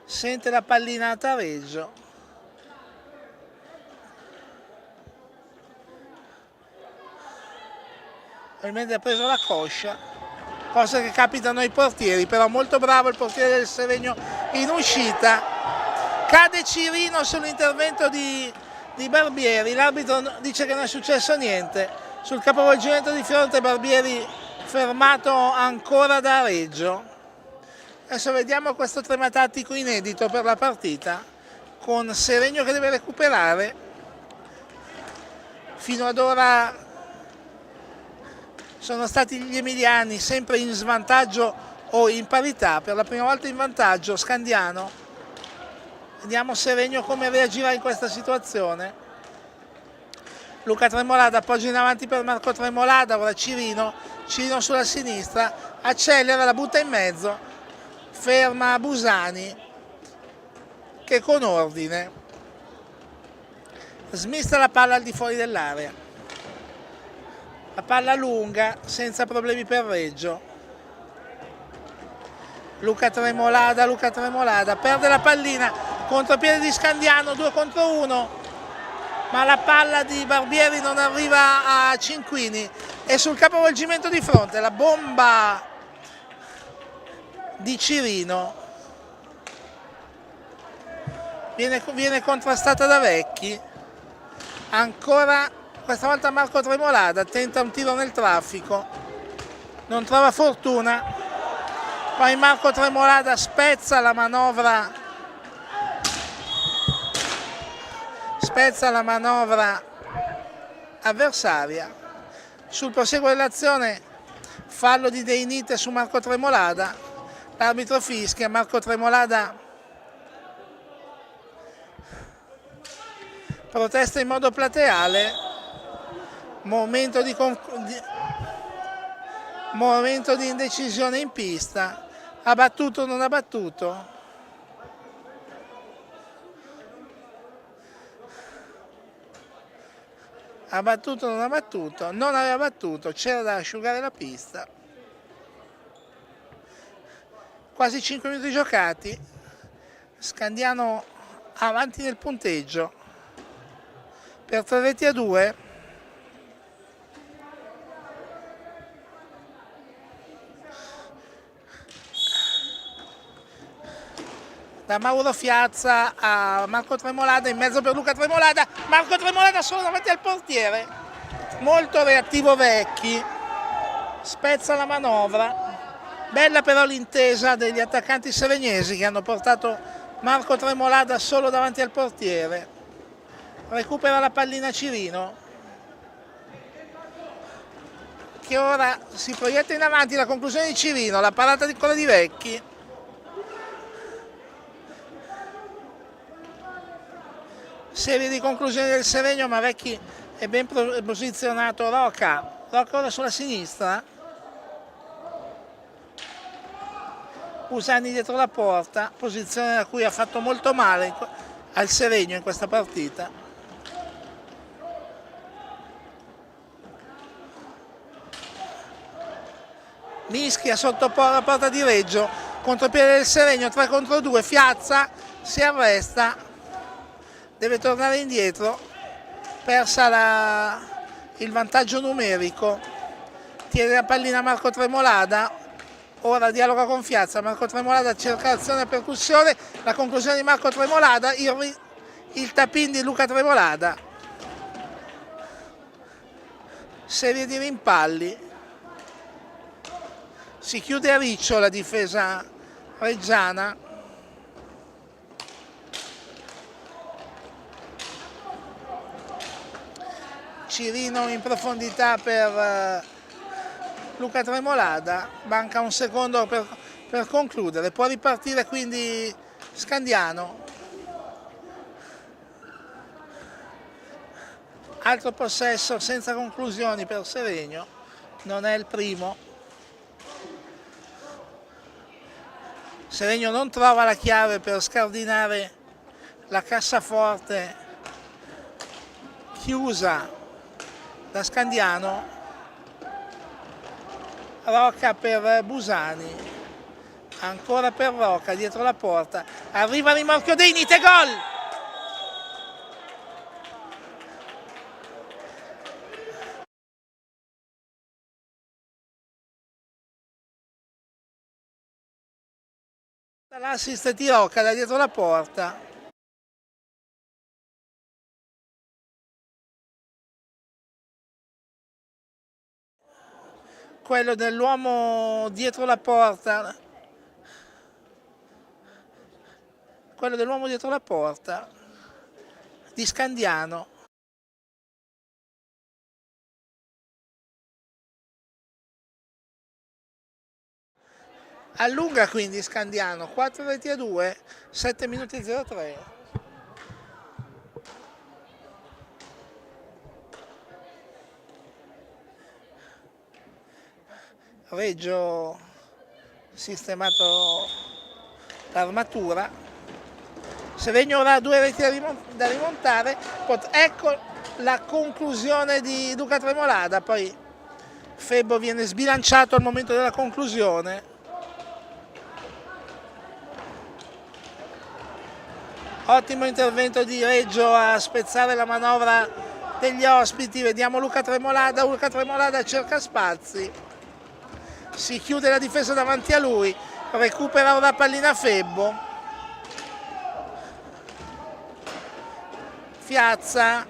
sente la pallinata Reggio. Probabilmente ha preso la coscia, cosa che capitano ai portieri, però molto bravo il portiere del Seregno in uscita. Cade Cirino sull'intervento di Barbieri, l'arbitro dice che non è successo niente, sul capovolgimento di fronte. Barbieri fermato ancora da Reggio. Adesso vediamo questo trema tattico inedito per la partita, con Seregno che deve recuperare. Fino ad ora sono stati gli emiliani sempre in svantaggio o in parità, per la prima volta in vantaggio Scandiano. Vediamo Seregno come reagirà in questa situazione. Luca Tremolada appoggia in avanti per Marco Tremolada, ora Cirino sulla sinistra, accelera, la butta in mezzo, ferma Busani che con ordine smista la palla al di fuori dell'area. La palla lunga senza problemi per Reggio. Luca Tremolada perde la pallina, contropiede di Scandiano, 2 contro 1, ma la palla di Barbieri non arriva a Cinquini. E sul capovolgimento di fronte la bomba di Cirino viene contrastata da Vecchi. Ancora questa volta Marco Tremolada tenta un tiro nel traffico, non trova fortuna, poi Marco Tremolada spezza la manovra avversaria. Sul proseguo dell'azione fallo di Deinite su Marco Tremolada, l'arbitro fischia, Marco Tremolada protesta in modo plateale, momento di indecisione in pista, ha battuto o non ha battuto? Ha battuto o non ha battuto? Non aveva battuto, c'era da asciugare la pista. Quasi 5 minuti giocati, Scandiano avanti nel punteggio per 3-2. Da Mauro Fiazza a Marco Tremolada, in mezzo per Luca Tremolada, Marco Tremolada solo davanti al portiere, molto reattivo Vecchi, spezza la manovra. Bella però l'intesa degli attaccanti seregnesi che hanno portato Marco Tremolada solo davanti al portiere. Recupera la pallina Cirino, che ora si proietta in avanti. La conclusione di Cirino, la parata di quella di Vecchi. Serie di conclusioni del Seregno, ma Vecchi è ben posizionato. Rocca ora sulla sinistra, Busani dietro la porta, posizione da cui ha fatto molto male al Seregno in questa partita. Mischia sotto la porta di Reggio, contropiede del Seregno, 3 contro 2, Fiazza si arresta, deve tornare indietro, persa il vantaggio numerico, tiene la pallina Marco Tremolada, ora dialoga con Fiazza, Marco Tremolada cerca azione e percussione, la conclusione di Marco Tremolada, il tap-in di Luca Tremolada, serie di rimpalli, si chiude a riccio la difesa reggiana. Cirino in profondità per Luca Tremolada, manca un secondo per concludere, può ripartire quindi Scandiano. Altro possesso senza conclusioni per Seregno, non è il primo. Seregno non trova la chiave per scardinare la cassaforte chiusa da Scandiano. Rocca per Busani, ancora per Rocca dietro la porta, arriva il rimorchio Deinite, gol! L'assist di Rocca da dietro la porta. quello dell'uomo dietro la porta, di Scandiano. Allunga quindi Scandiano, 4 reti a 2, 7 minuti e 03. Reggio sistemato l'armatura. Seregno ora ha 2 reti da rimontare. Ecco la conclusione di Luca Tremolada, poi Febbo viene sbilanciato al momento della conclusione. Ottimo intervento di Reggio a spezzare la manovra degli ospiti. Vediamo Luca Tremolada cerca spazi, si chiude la difesa davanti a lui, recupera ora pallina Febbo, Fiazza,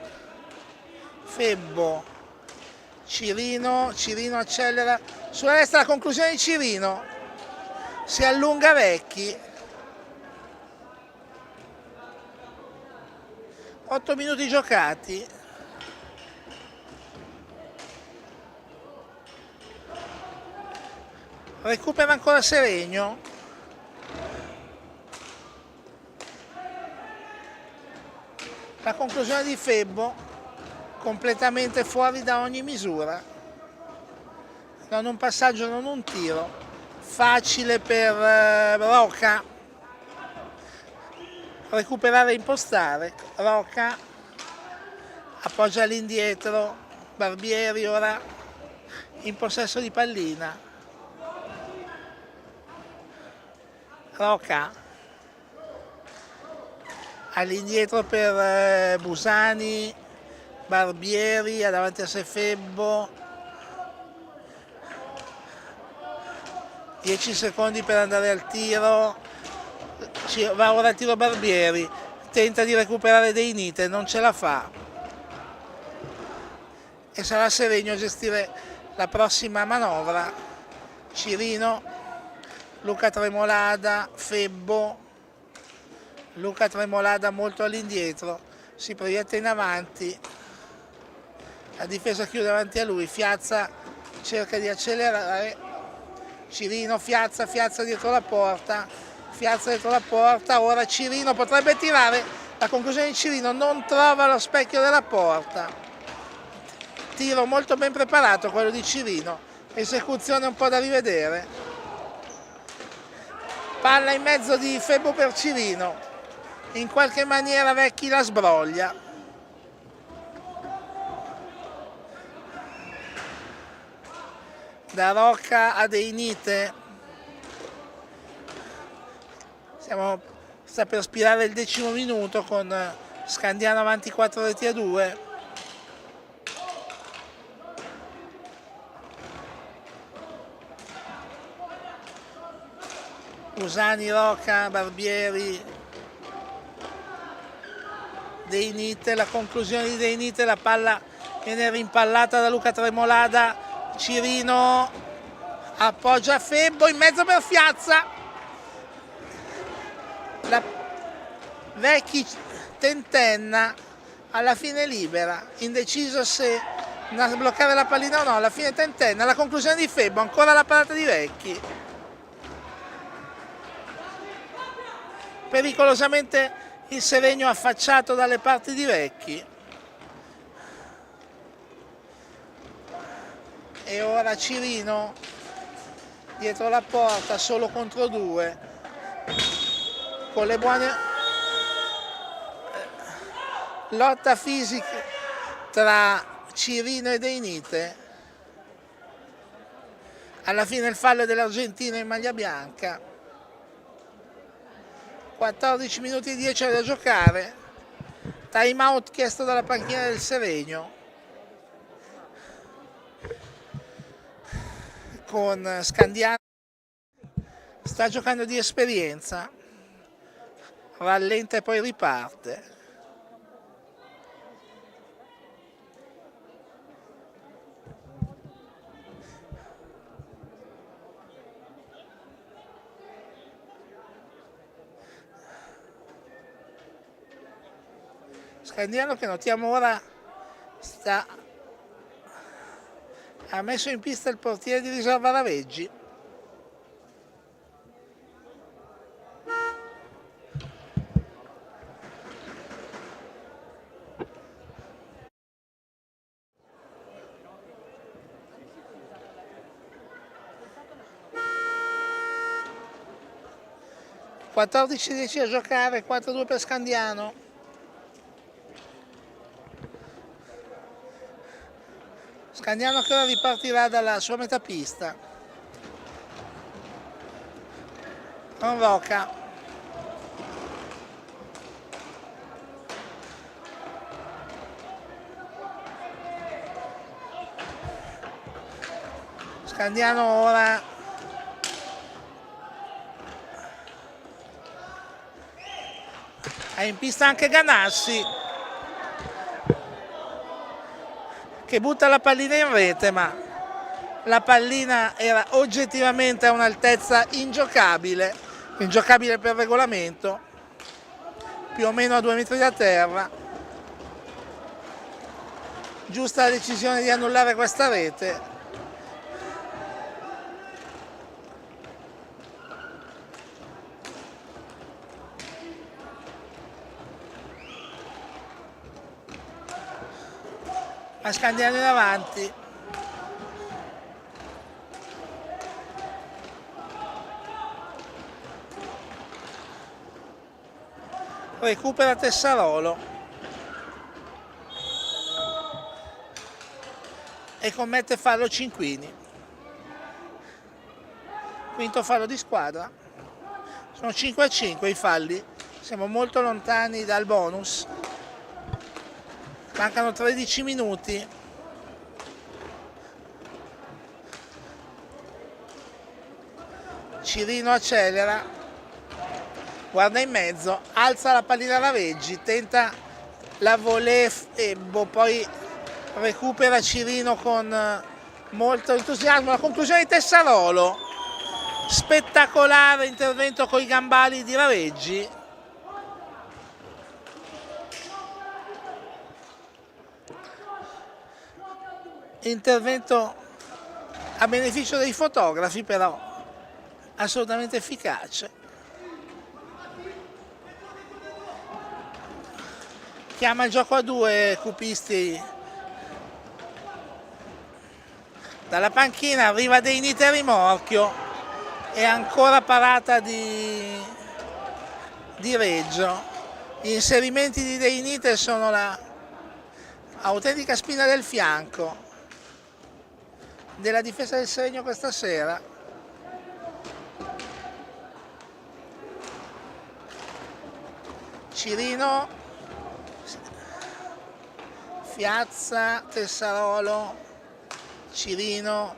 Febbo, Cirino accelera sulla destra, la conclusione di Cirino, si allunga Vecchi. 8 minuti giocati. Recupera ancora Seregno. La conclusione di Febbo, completamente fuori da ogni misura. Non un passaggio, non un tiro. Facile per Rocca. Recuperare e impostare. Rocca appoggia all'indietro. Barbieri ora in possesso di pallina. Rocca all'indietro per Busani. Barbieri ha davanti a sé Febbo. 10 secondi per andare al tiro. Va ora al tiro Barbieri, tenta di recuperare De Inite, non ce la fa e sarà Seregno a gestire la prossima manovra. Cirino, Luca Tremolada, Febbo, Luca Tremolada molto all'indietro, si proietta in avanti, la difesa chiude davanti a lui, Fiazza cerca di accelerare, Cirino, Fiazza dietro la porta, ora Cirino potrebbe tirare, la conclusione di Cirino non trova lo specchio della porta, tiro molto ben preparato quello di Cirino, esecuzione un po' da rivedere, palla in mezzo di Febbo per Cirino, in qualche maniera Vecchi la sbroglia, da Rocca a De Inite. Sta per spirare il 10° minuto con Scandiano avanti 4 reti a 2. Busani, Rocca, Barbieri, De Inite, la conclusione di De Inite, la palla viene rimpallata da Luca Tremolada, Cirino appoggia Febbo in mezzo per Fiazza. Vecchi tentenna, alla fine libera, indeciso se bloccare la pallina o no, alla fine tentenna, la conclusione di Febbo, ancora la parata di Vecchi. Pericolosamente il Seregno affacciato dalle parti di Vecchi. E ora Cirino dietro la porta, solo contro 2. Con le buone lotta fisica tra Cirino e De Inite, alla fine il fallo dell'argentino in maglia bianca. 14 minuti e 10 da giocare, time out chiesto dalla panchina del Seregno, con Scandiano sta giocando di esperienza, rallenta e poi riparte. Scandiano, che notiamo ora ha messo in pista il portiere di riserva Raveggi. (14:10) a giocare, 4-2 per Scandiano. Scandiano che ora ripartirà dalla sua metà pista con Rocca. Scandiano ora ha in pista anche Ganassi, che butta la pallina in rete, ma la pallina era oggettivamente a un'altezza ingiocabile per regolamento, più o meno a 2 metri da terra. Giusta la decisione di annullare questa rete. Ma Scandiano in avanti. Recupera Tessarolo e commette fallo Cinquini. Quinto fallo di squadra. Sono 5-5 i falli, siamo molto lontani dal bonus. Mancano 13 minuti. Cirino accelera, guarda in mezzo, alza la pallina Raveggi, tenta la volée Febbo, poi recupera Cirino con molto entusiasmo. La conclusione di Tessarolo, spettacolare intervento coi gambali di Raveggi. Intervento a beneficio dei fotografi, però assolutamente efficace. Chiama il gioco a 2 Cupisti. Dalla panchina arriva De Inite a rimorchio e ancora parata di Reggio. Gli inserimenti di De Inite sono la autentica spina del fianco della difesa del Seregno questa sera. Cirino, Fiazza, Tessarolo, Cirino.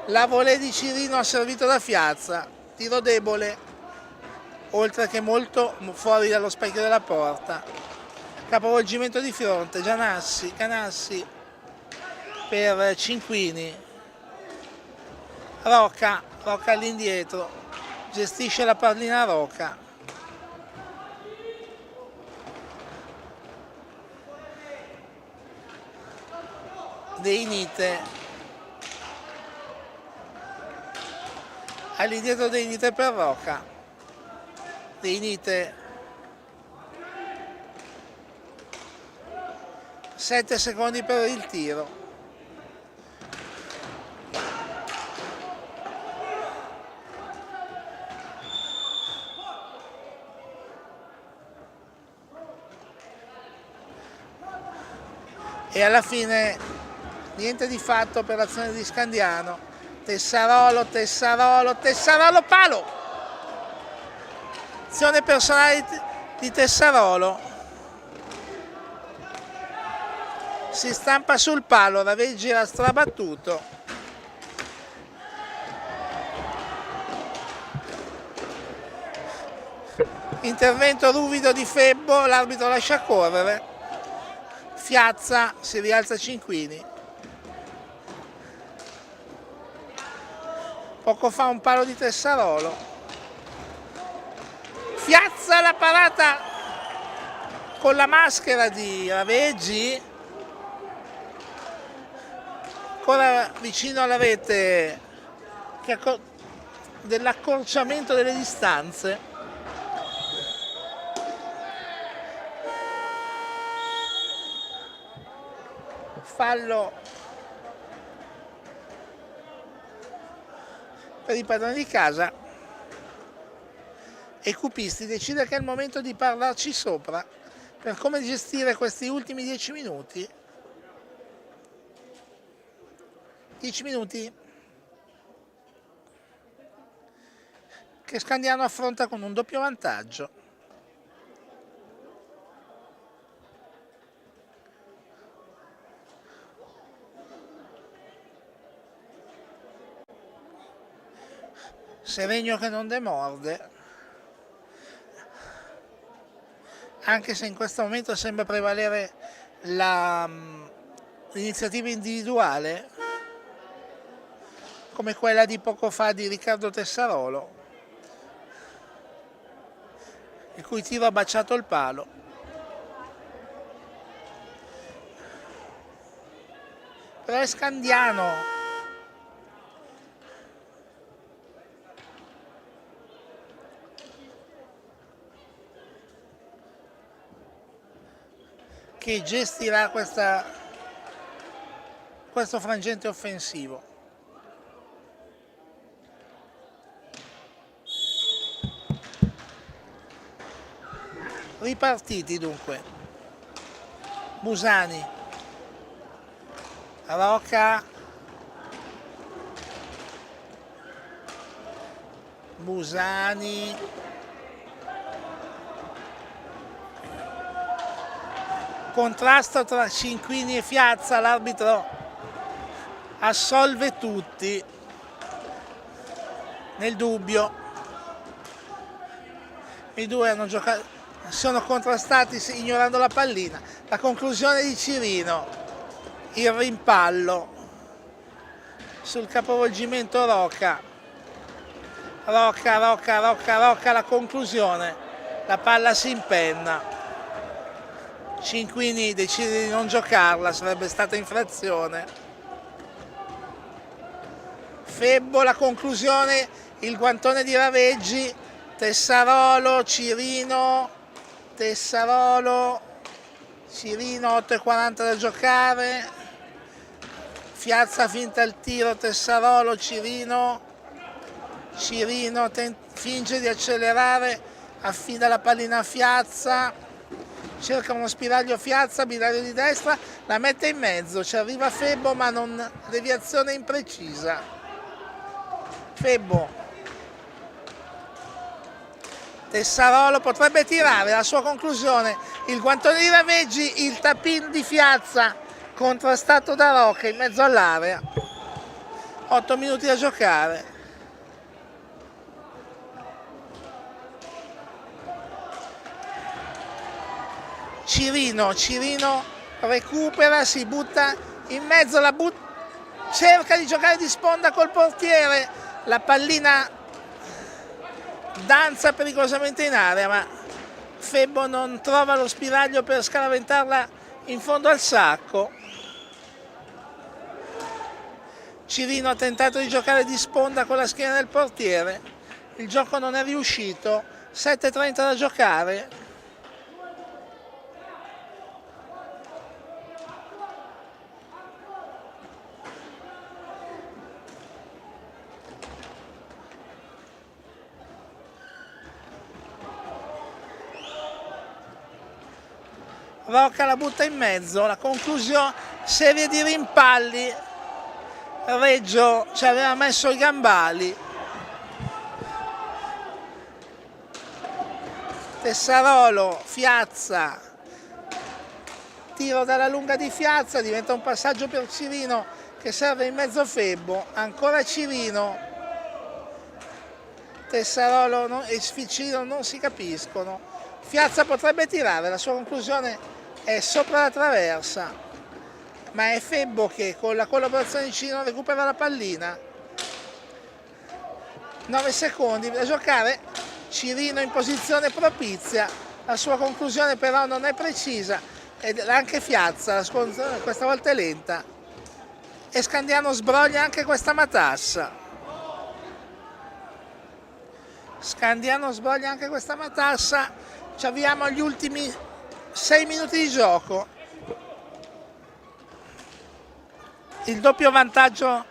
La volée di Cirino ha servito da Fiazza, tiro debole, oltre che molto fuori dallo specchio della porta. Capovolgimento di fronte, Ganassi per Cinquini. Rocca all'indietro, gestisce la pallina Rocca. De Inite, all'indietro De Inite per Rocca. De Inite, 7 secondi per il tiro. E alla fine niente di fatto per l'azione di Scandiano. Tessarolo, palo! Azione personale di Tessarolo. Si stampa sul palo, Raveggi era strabattuto. Intervento ruvido di Febbo, l'arbitro lascia correre. Fiazza, si rialza Cinquini. Poco fa un palo di Tessarolo. Piazza la parata con la maschera di Raveggi, ancora vicino alla rete dell'accorciamento delle distanze. Fallo per i padroni di casa, e Cupisti decide che è il momento di parlarci sopra per come gestire questi ultimi 10 minuti. 10 minuti che Scandiano affronta con un doppio vantaggio. Seregno che non demorde, anche se in questo momento sembra prevalere l'iniziativa individuale, come quella di poco fa di Riccardo Tessarolo, il cui tiro ha baciato il palo. Però è Scandiano che gestirà questo frangente offensivo. Ripartiti dunque. Busani, Rocca, Busani, contrasto tra Cinquini e Piazza, l'arbitro assolve tutti nel dubbio. I due hanno giocato, sono contrastati ignorando la pallina. La conclusione di Cirino, il rimpallo sul capovolgimento Rocca, la conclusione, la palla si impenna. Cinquini decide di non giocarla, sarebbe stata infrazione. Febbo, la conclusione, il guantone di Raveggi, Tessarolo, Cirino, Tessarolo, Cirino, 8,40 da giocare, Piazza finta il tiro, Tessarolo, Cirino, finge di accelerare, affida la pallina a Piazza, cerca uno spiraglio Piazza, binario di destra, la mette in mezzo, ci arriva Febbo ma non, deviazione imprecisa. Febbo, Tessarolo potrebbe tirare, la sua conclusione, il guantone di Raveggi, il tap-in di Piazza contrastato da Rocca in mezzo all'area. 8 minuti da giocare. Cirino recupera, si butta in mezzo, cerca di giocare di sponda col portiere, la pallina danza pericolosamente in area, ma Febbo non trova lo spiraglio per scaraventarla in fondo al sacco. Cirino ha tentato di giocare di sponda con la schiena del portiere, il gioco non è riuscito, 7,30 da giocare. Rocca la butta in mezzo, la conclusione, serie di rimpalli, Reggio ci aveva messo i gambali, Tessarolo, Piazza, tiro dalla lunga di Piazza, diventa un passaggio per Cirino che serve in mezzo Febbo, ancora Cirino, Tessarolo e Cirino non si capiscono, Piazza potrebbe tirare, la sua conclusione è sopra la traversa, ma è Febbo che con la collaborazione di Cirino recupera la pallina. 9 secondi da giocare, Cirino in posizione propizia, la sua conclusione però non è precisa ed anche Fiazza, questa volta è lenta, e Scandiano sbroglia anche questa matassa. Scandiano sbroglia anche questa matassa, ci avviamo agli ultimi 6 minuti di gioco. Il doppio vantaggio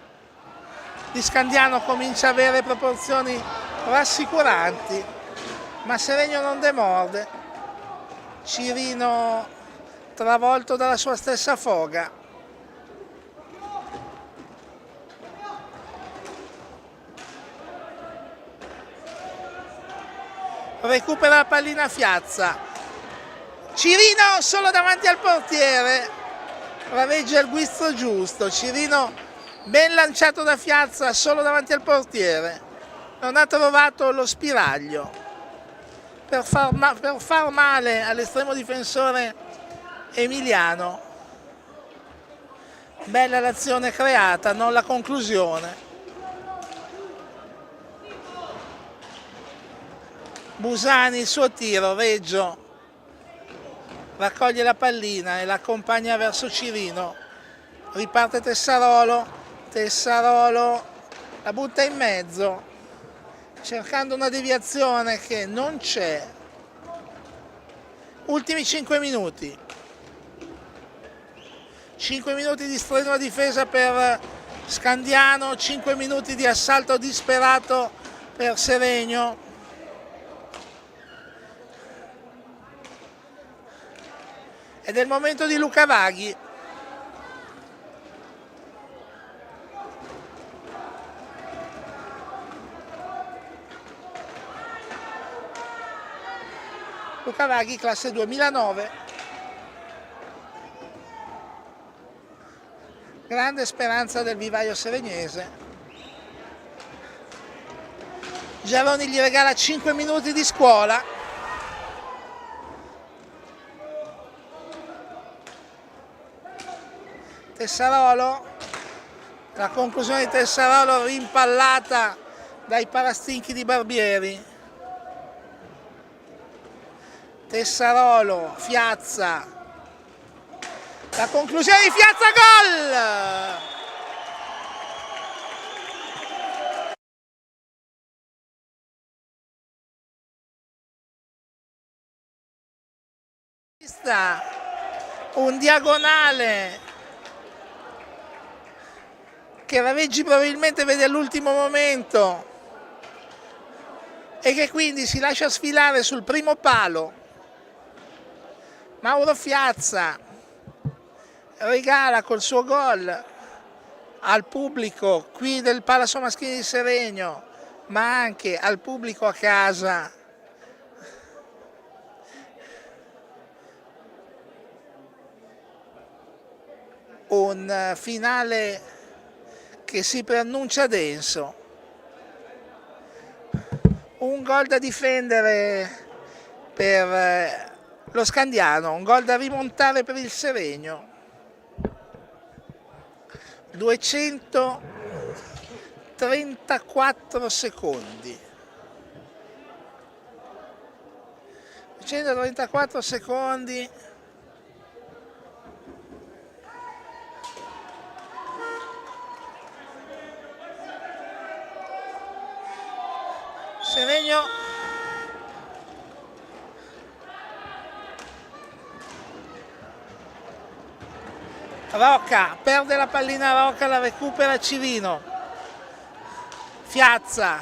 di Scandiano comincia a avere proporzioni rassicuranti, ma Seregno non demorde. Cirino travolto dalla sua stessa foga. Recupera la pallina Fiazza. Cirino solo davanti al portiere. Raveggia il guizzo giusto. Cirino ben lanciato da Fiazza solo davanti al portiere. Non ha trovato lo spiraglio per far male all'estremo difensore emiliano. Bella l'azione creata, non la conclusione. Busani il suo tiro, Reggio raccoglie la pallina e la accompagna verso Cirino. Riparte Tessarolo, Tessarolo la butta in mezzo, cercando una deviazione che non c'è. Ultimi 5 minuti. 5 minuti di strenua difesa per Scandiano, 5 minuti di assalto disperato per Seregno. Ed è il momento di Luca Vaghi. Luca Vaghi, classe 2009. Grande speranza del vivaio seregnese. Giaroni gli regala 5 minuti di scuola. Tessarolo, la conclusione di Tessarolo rimpallata dai parastinchi di Barbieri. Tessarolo, Fiazza, la conclusione di Fiazza, gol! Un diagonale che Raveggi probabilmente vede all'ultimo momento e che quindi si lascia sfilare sul primo palo. Mauro Fiazza regala col suo gol al pubblico qui del Palazzo Maschini di Seregno, ma anche al pubblico a casa, un finale che si preannuncia denso. Un gol da difendere per lo Scandiano, un gol da rimontare per il Seregno. 234 secondi. 234 secondi. Seregno Rocca, perde la pallina Rocca, la recupera Cirino. Fiazza.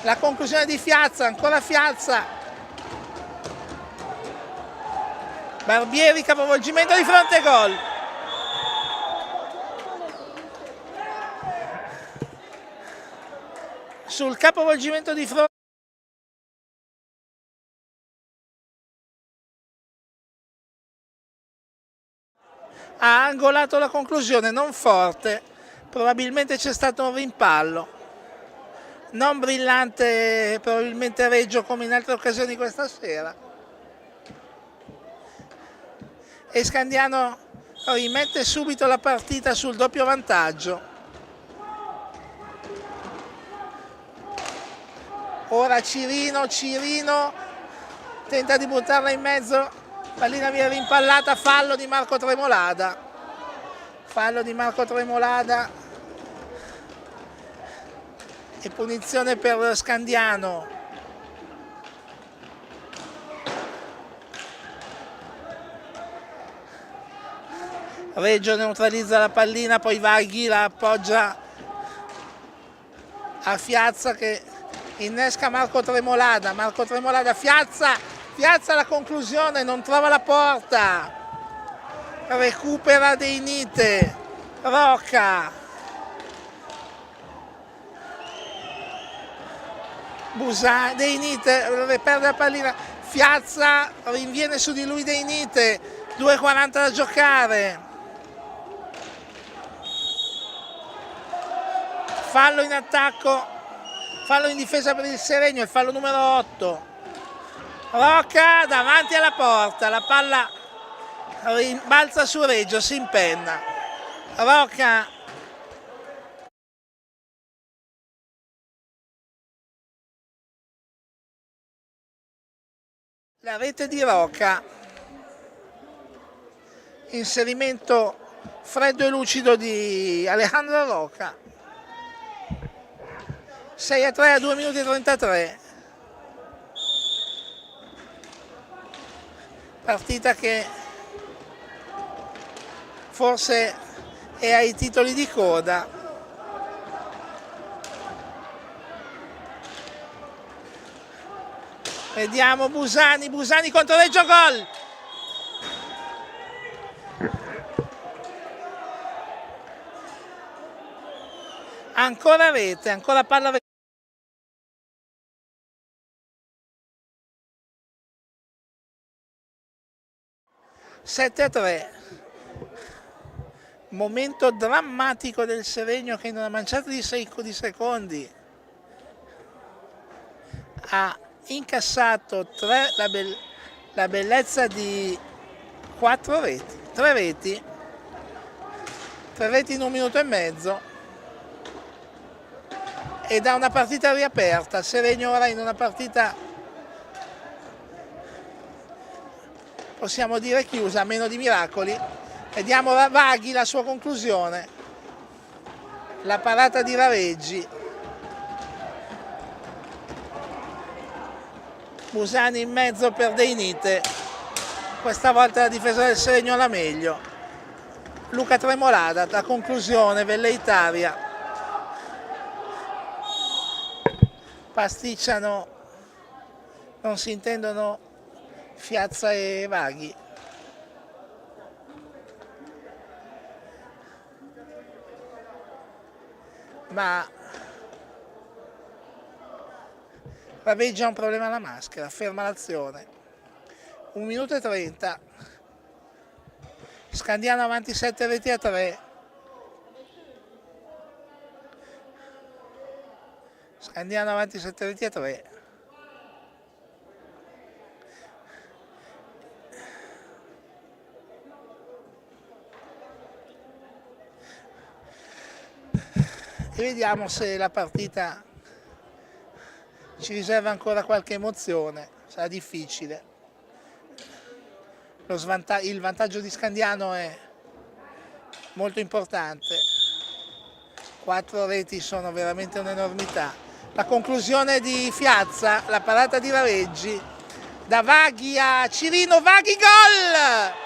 La conclusione di Fiazza, ancora Fiazza. Barbieri, capovolgimento di fronte, gol. Sul capovolgimento di fronte ha angolato la conclusione, non forte, probabilmente c'è stato un rimpallo, non brillante probabilmente Reggio come in altre occasioni questa sera, e Scandiano rimette subito la partita sul doppio vantaggio. Ora Cirino tenta di buttarla in mezzo, pallina viene rimpallata, fallo di Marco Tremolada. E punizione per Scandiano. Reggio neutralizza la pallina, poi Vaghi la appoggia a Fiazza che innesca Marco Tremolada. Fiazza la conclusione, non trova la porta, recupera Deinite, Rocca, Deinite perde la pallina, Fiazza rinviene su di lui Deinite, 2,40 da giocare. Fallo in attacco, fallo in difesa per il Seregno, il fallo numero 8. Rocca davanti alla porta, la palla rimbalza su Reggio, si impenna. Rocca la rete di Rocca, inserimento freddo e lucido di Alejandro Rocca. 6-3 a 2 minuti e 33. Partita che forse è ai titoli di coda. Vediamo Busani contro Reggio, gol! Ancora rete, ancora palla. 7-3, momento drammatico del Seregno che in una manciata di secondi ha incassato la bellezza di 4 reti, 3 reti in 1 minuto e mezzo, e da una partita riaperta. Il Seregno ora in una partita, possiamo dire chiusa, a meno di miracoli. Vediamo Vaghi, la sua conclusione, la parata di Rareggi. Busani in mezzo per Deinite, questa volta la difesa del Seregno la meglio. Luca Tremolada, la conclusione velleitaria. Pasticciano, non si intendono Fiazza e Vaghi. Ma Rareggi ha un problema alla maschera, ferma l'azione. 1 minuto e 30. Scandiano avanti 7-3. Scandiano avanti 7-3. E vediamo se la partita ci riserva ancora qualche emozione. Sarà difficile. Il vantaggio di Scandiano è molto importante. 4 reti sono veramente un'enormità. La conclusione di Fiazza, la parata di Rareggi, da Vaghi a Cirino, Vaghi, gol!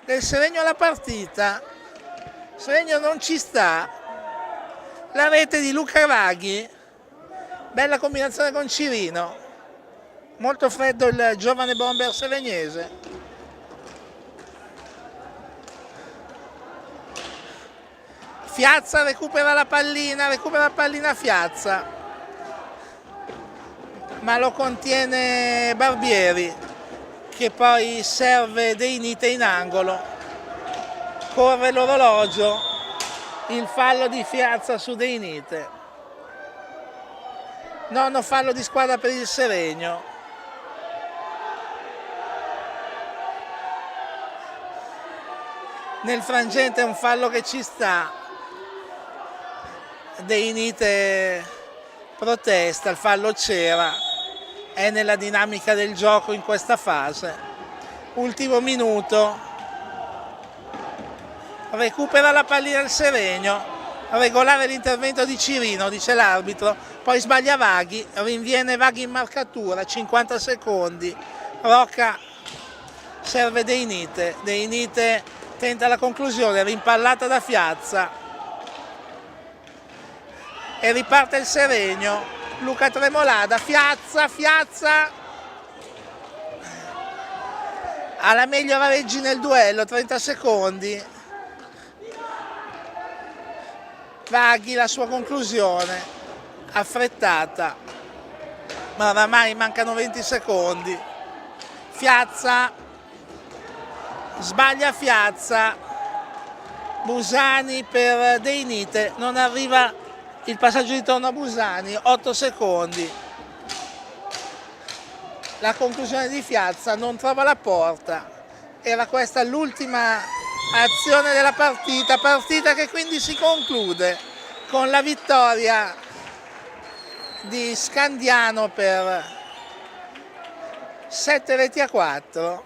Del Seregno alla partita. Seregno non ci sta. La rete di Luca Vaghi, bella combinazione con Cirino, molto freddo il giovane bomber seregnese. Fiazza recupera la pallina Fiazza, ma lo contiene Barbieri, che poi serve Deinite in angolo. Corre l'orologio, il fallo di Fiazza su Deinite. Nono fallo di squadra per il Seregno. Nel frangente un fallo che ci sta, De Inite protesta, il fallo c'era, è nella dinamica del gioco in questa fase. Ultimo minuto, recupera la pallina il Seregno, regolare l'intervento di Cirino, dice l'arbitro, poi sbaglia Vaghi, rinviene Vaghi in marcatura, 50 secondi, Rocca serve De Inite tenta la conclusione, rimpallata da Fiazza e riparte il Seregno, Luca Tremolada, Fiazza, ha la meglio Vareggi nel duello, 30 secondi, Vaghi la sua conclusione, affrettata, ma oramai mancano 20 secondi, Fiazza, sbaglia Fiazza, Busani per De Inite, non arriva il passaggio di torno a Busani, 8 secondi, la conclusione di Fiazza, non trova la porta, era questa l'ultima azione della partita che quindi si conclude con la vittoria di Scandiano per 7-4,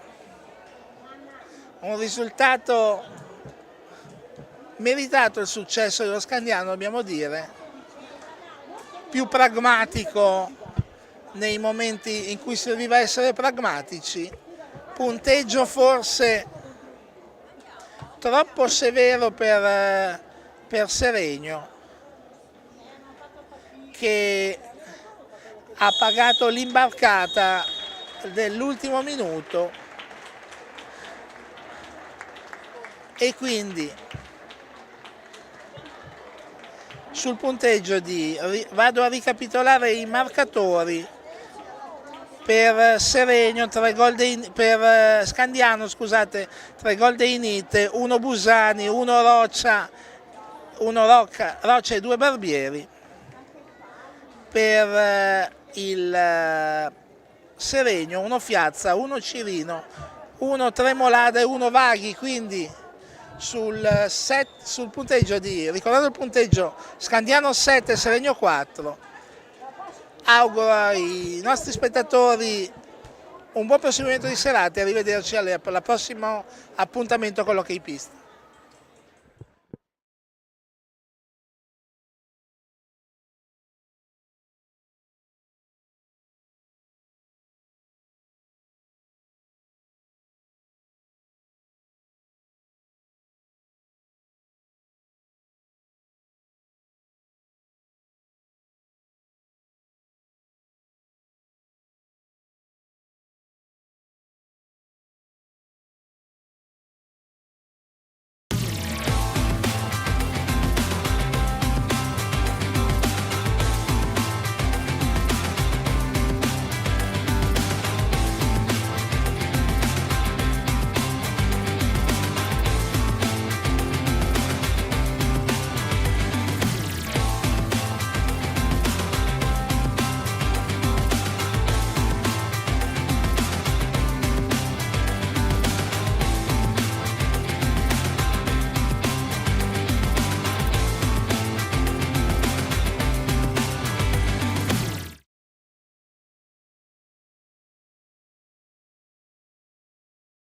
un risultato meritato il successo dello Scandiano, dobbiamo dire, più pragmatico nei momenti in cui serviva essere pragmatici, punteggio forse troppo severo per Seregno, che ha pagato l'imbarcata dell'ultimo minuto e quindi sul punteggio vado a ricapitolare i marcatori per Seregno, per Scandiano, scusate, 3 gol De Inite, 1 Busani, 1 Roccia e 2 Barbieri. Per il Seregno 1 Fiazza, 1 Cirino, 1 Tremolada e 1 Vaghi, quindi sul punteggio ricordate il punteggio, Scandiano 7, Seregno 4. Auguro ai nostri spettatori un buon proseguimento di serata e arrivederci al prossimo appuntamento con l'Hockey Pista.